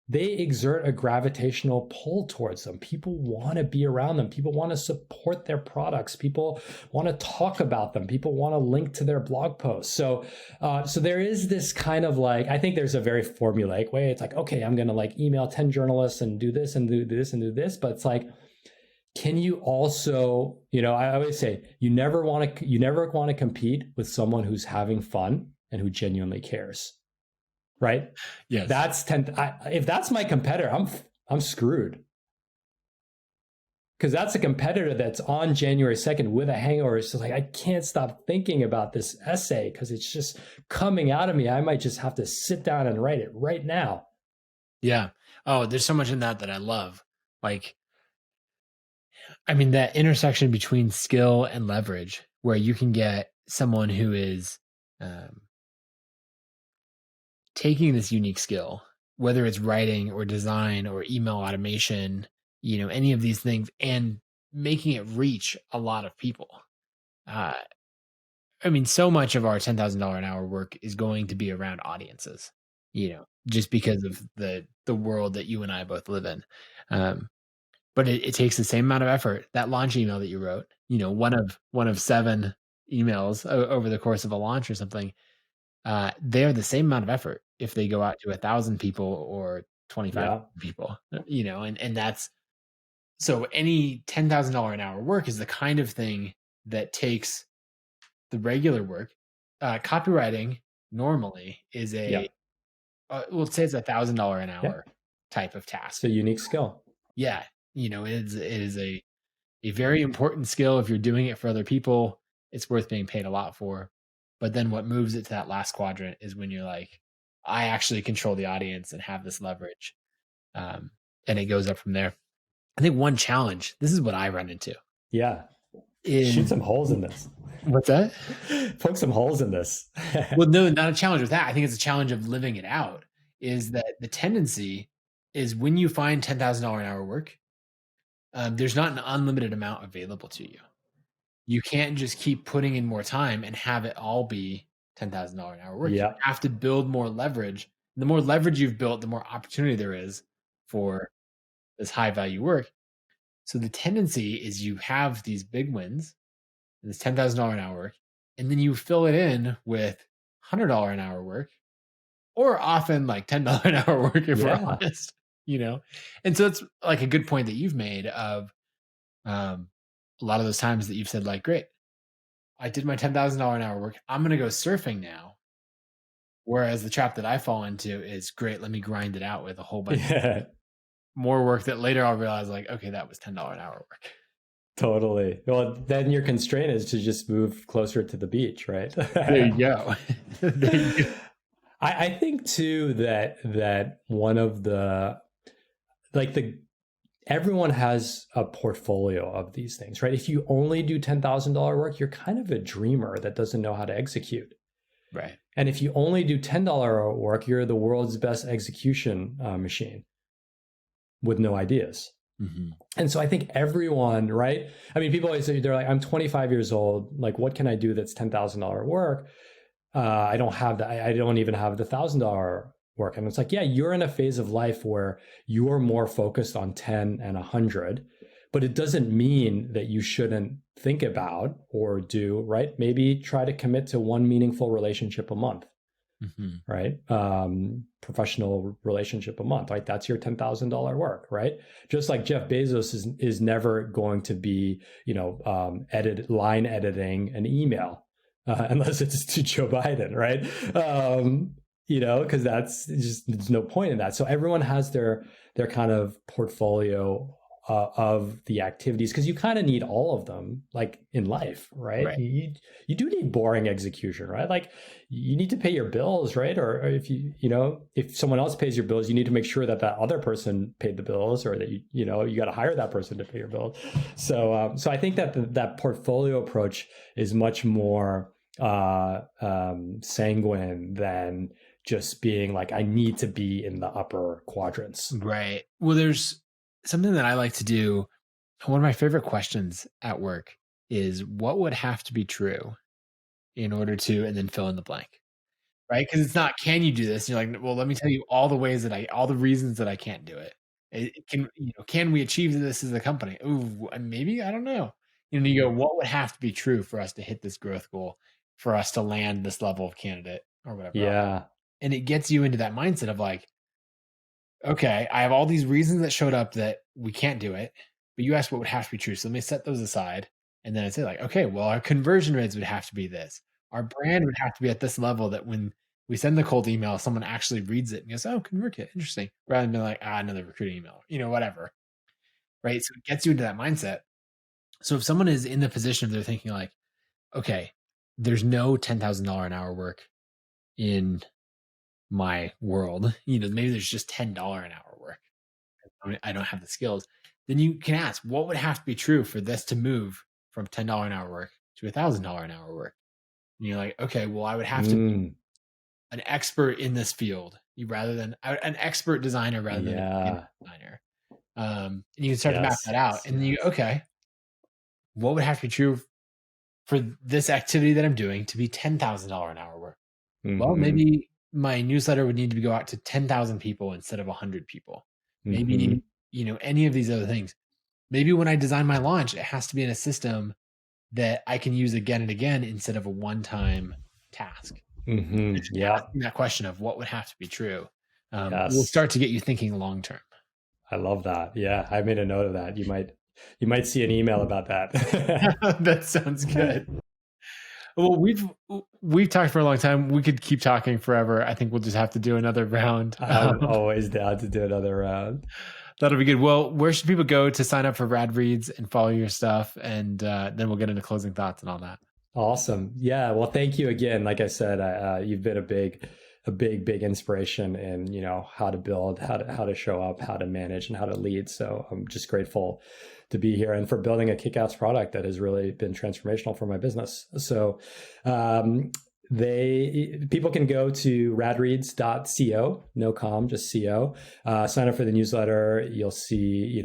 they exert a gravitational pull towards them. People want to be around them. People want to support their products. People want to talk about them. People want to link to their blog posts. So there is this kind of like, I think there's a very formulaic way. It's like, okay, I'm going to like email 10 journalists and do this and do this and do this. But it's like, can you also, I always say, you never want to compete with someone who's having fun and who genuinely cares. right? Yes. That's 10. If that's my competitor, I'm screwed. Because that's a competitor that's on January 2nd with a hangover. It's just like, I can't stop thinking about this essay because it's just coming out of me. I might just have to sit down and write it right now. Yeah. Oh, there's so much in that I love. Like, I mean, that intersection between skill and leverage, where you can get someone who is um, taking this unique skill, whether it's writing or design or email automation, any of these things, and making it reach a lot of people. Uh, I mean, so much of our $10,000 an hour work is going to be around audiences, just because of the world that you and I both live in. But it takes the same amount of effort. That launch email that you wrote, one of 7 emails over the course of a launch or something, they are the same amount of effort if they go out to 1,000 people or 25 Yeah. people, and that's so any $10,000 an hour work is the kind of thing that takes the regular work. Copywriting normally is Yeah. let's say it's $1,000 an Yeah. hour type of task. It's a unique skill. Yeah, it is a very important skill. If you're doing it for other people, it's worth being paid a lot for. But then what moves it to that last quadrant is when you're like, I actually control the audience and have this leverage. And it goes up from there. I think one challenge, this is what I run into. Yeah. Is, Shoot some holes in this. What's that? Poke some holes in this. Well, no, not a challenge with that. I think it's a challenge of living it out. Is that the tendency is when you find $10,000 an hour work, there's not an unlimited amount available to you. You can't just keep putting in more time and have it all be $10,000 an hour work. Yeah. You have to build more leverage. The more leverage you've built, the more opportunity there is for this high value work. So the tendency is you have these big wins, this $10,000 an hour work, and then you fill it in with $100 an hour work, or often like $10 an hour work if we're honest, And so it's like a good point that you've made of a lot of those times that you've said like, great, I did my $10,000 an hour work. I'm going to go surfing now. Whereas the trap that I fall into is great. Let me grind it out with a whole bunch of more work that later I'll realize like, okay, that was $10 an hour work. Totally. Well, then your constraint is to just move closer to the beach, right? There you go. I think too that one of the everyone has a portfolio of these things, right? If you only do $10,000 work, you're kind of a dreamer that doesn't know how to execute. Right. And if you only do $10 work, you're the world's best execution machine with no ideas. Mm-hmm. And so I think everyone, right? I mean, people always say, they're like, I'm 25 years old. Like, what can I do that's $10,000 work? I don't have that. I don't even have the $1,000 work. And it's like, yeah, you're in a phase of life where you are more focused on 10 and 100, but it doesn't mean that you shouldn't think about or do, right? Maybe try to commit to one meaningful relationship a month. Mm-hmm. Right? Professional relationship a month, right? That's your $10,000 work, right? Just like Jeff Bezos is never going to be, line editing an email unless it's to Joe Biden, right? Because that's just, there's no point in that. So everyone has their kind of portfolio of the activities, because you kind of need all of them, like in life, right? You do need boring execution, right? Like you need to pay your bills, right? Or if if someone else pays your bills, you need to make sure that other person paid the bills, or that you got to hire that person to pay your bills. So I think that that portfolio approach is much more sanguine than just being like, I need to be in the upper quadrants. Right. Well, there's something that I like to do. One of my favorite questions at work is, what would have to be true in order to, and then fill in the blank, right? Because it's not, can you do this? And you're like, well, let me tell you all the reasons that I can't do it. Can we achieve this as a company? Ooh, maybe, I don't know. You go, what would have to be true for us to hit this growth goal, for us to land this level of candidate or whatever? Yeah. And it gets you into that mindset of like, okay, I have all these reasons that showed up that we can't do it, but you asked what would have to be true. So let me set those aside. And then I'd say like, okay, well, our conversion rates would have to be this. Our brand would have to be at this level that when we send the cold email, someone actually reads it and goes, oh, ConvertKit, interesting. Rather than being like, another recruiting email, whatever. Right. So it gets you into that mindset. So if someone is in the position of they're thinking like, okay, there's no $10,000 an hour work in my world, maybe there's just $10 an hour work. I don't have the skills. Then you can ask, what would have to be true for this to move from $10 an hour work to $1,000 an hour work? And you're like, okay, well, I would have to be an expert in this field rather than an expert designer rather than a designer. And you can start to map that out. And then you go, okay, what would have to be true for this activity that I'm doing to be $10,000 an hour work? Well, maybe my newsletter would need to go out to 10,000 people instead of 100 people. Maybe, any of these other things. Maybe when I design my launch, it has to be in a system that I can use again and again instead of a one-time task. Asking that question of what would have to be true will start to get you thinking long-term. I love that. Yeah, I made a note of that. You might see an email about that. That sounds good. Well, we've talked for a long time. We could keep talking forever. I think we'll just have to do another round. I'm always down to do another round. That'll be good. Well, where should people go to sign up for RadReads and follow your stuff? And then we'll get into closing thoughts and all that. Awesome. Yeah. Well, thank you again. Like I said, you've been a big inspiration in, how to build, how to show up, how to manage, and how to lead. So I'm just grateful to be here and for building a kick-ass product that has really been transformational for my business. So people can go to radreads.co, no com, just co. Sign up for the newsletter. You'll see,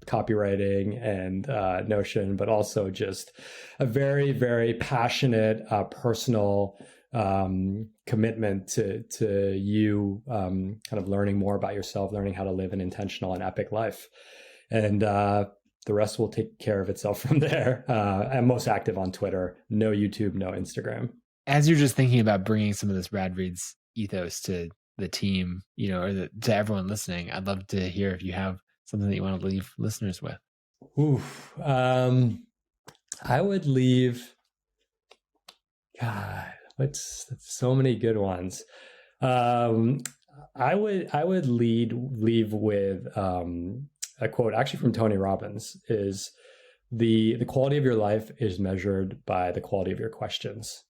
copywriting and Notion, but also just a very, very passionate, personal commitment to you kind of learning more about yourself, learning how to live an intentional and epic life. And the rest will take care of itself from there. I'm most active on Twitter, no YouTube, no Instagram. As you're just thinking about bringing some of this RadReads ethos to the team, or to everyone listening, I'd love to hear if you have something that you want to leave listeners with. I would leave, God, that's so many good ones. I would leave with a quote actually from Tony Robbins is the quality of your life is measured by the quality of your questions.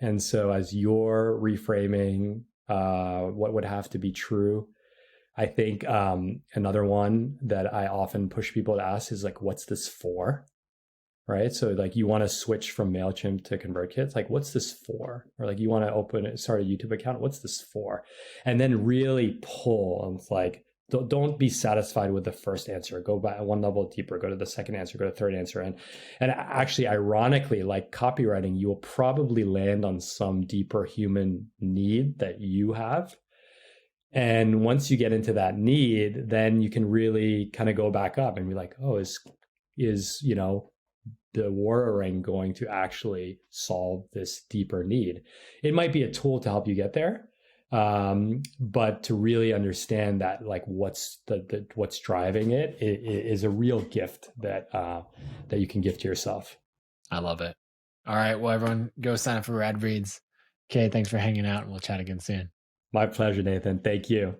And so as you're reframing what would have to be true, I think another one that I often push people to ask is like, what's this for? Right? So like you want to switch from MailChimp to ConvertKit. It's like, what's this for? Or like you want to start a YouTube account. What's this for? And then really pull. And it's like, don't be satisfied with the first answer. Go back one level deeper, go to the second answer, go to the third answer. And actually, ironically, like copywriting, you will probably land on some deeper human need that you have. And once you get into that need, then you can really kind of go back up and be like, oh, is the Oura ring going to actually solve this deeper need? It might be a tool to help you get there. But to really understand that, like, what's driving it is a real gift that you can give to yourself. I love it. All right. Well, everyone go sign up for RadReads. Okay. Thanks for hanging out, and we'll chat again soon. My pleasure, Nathan. Thank you.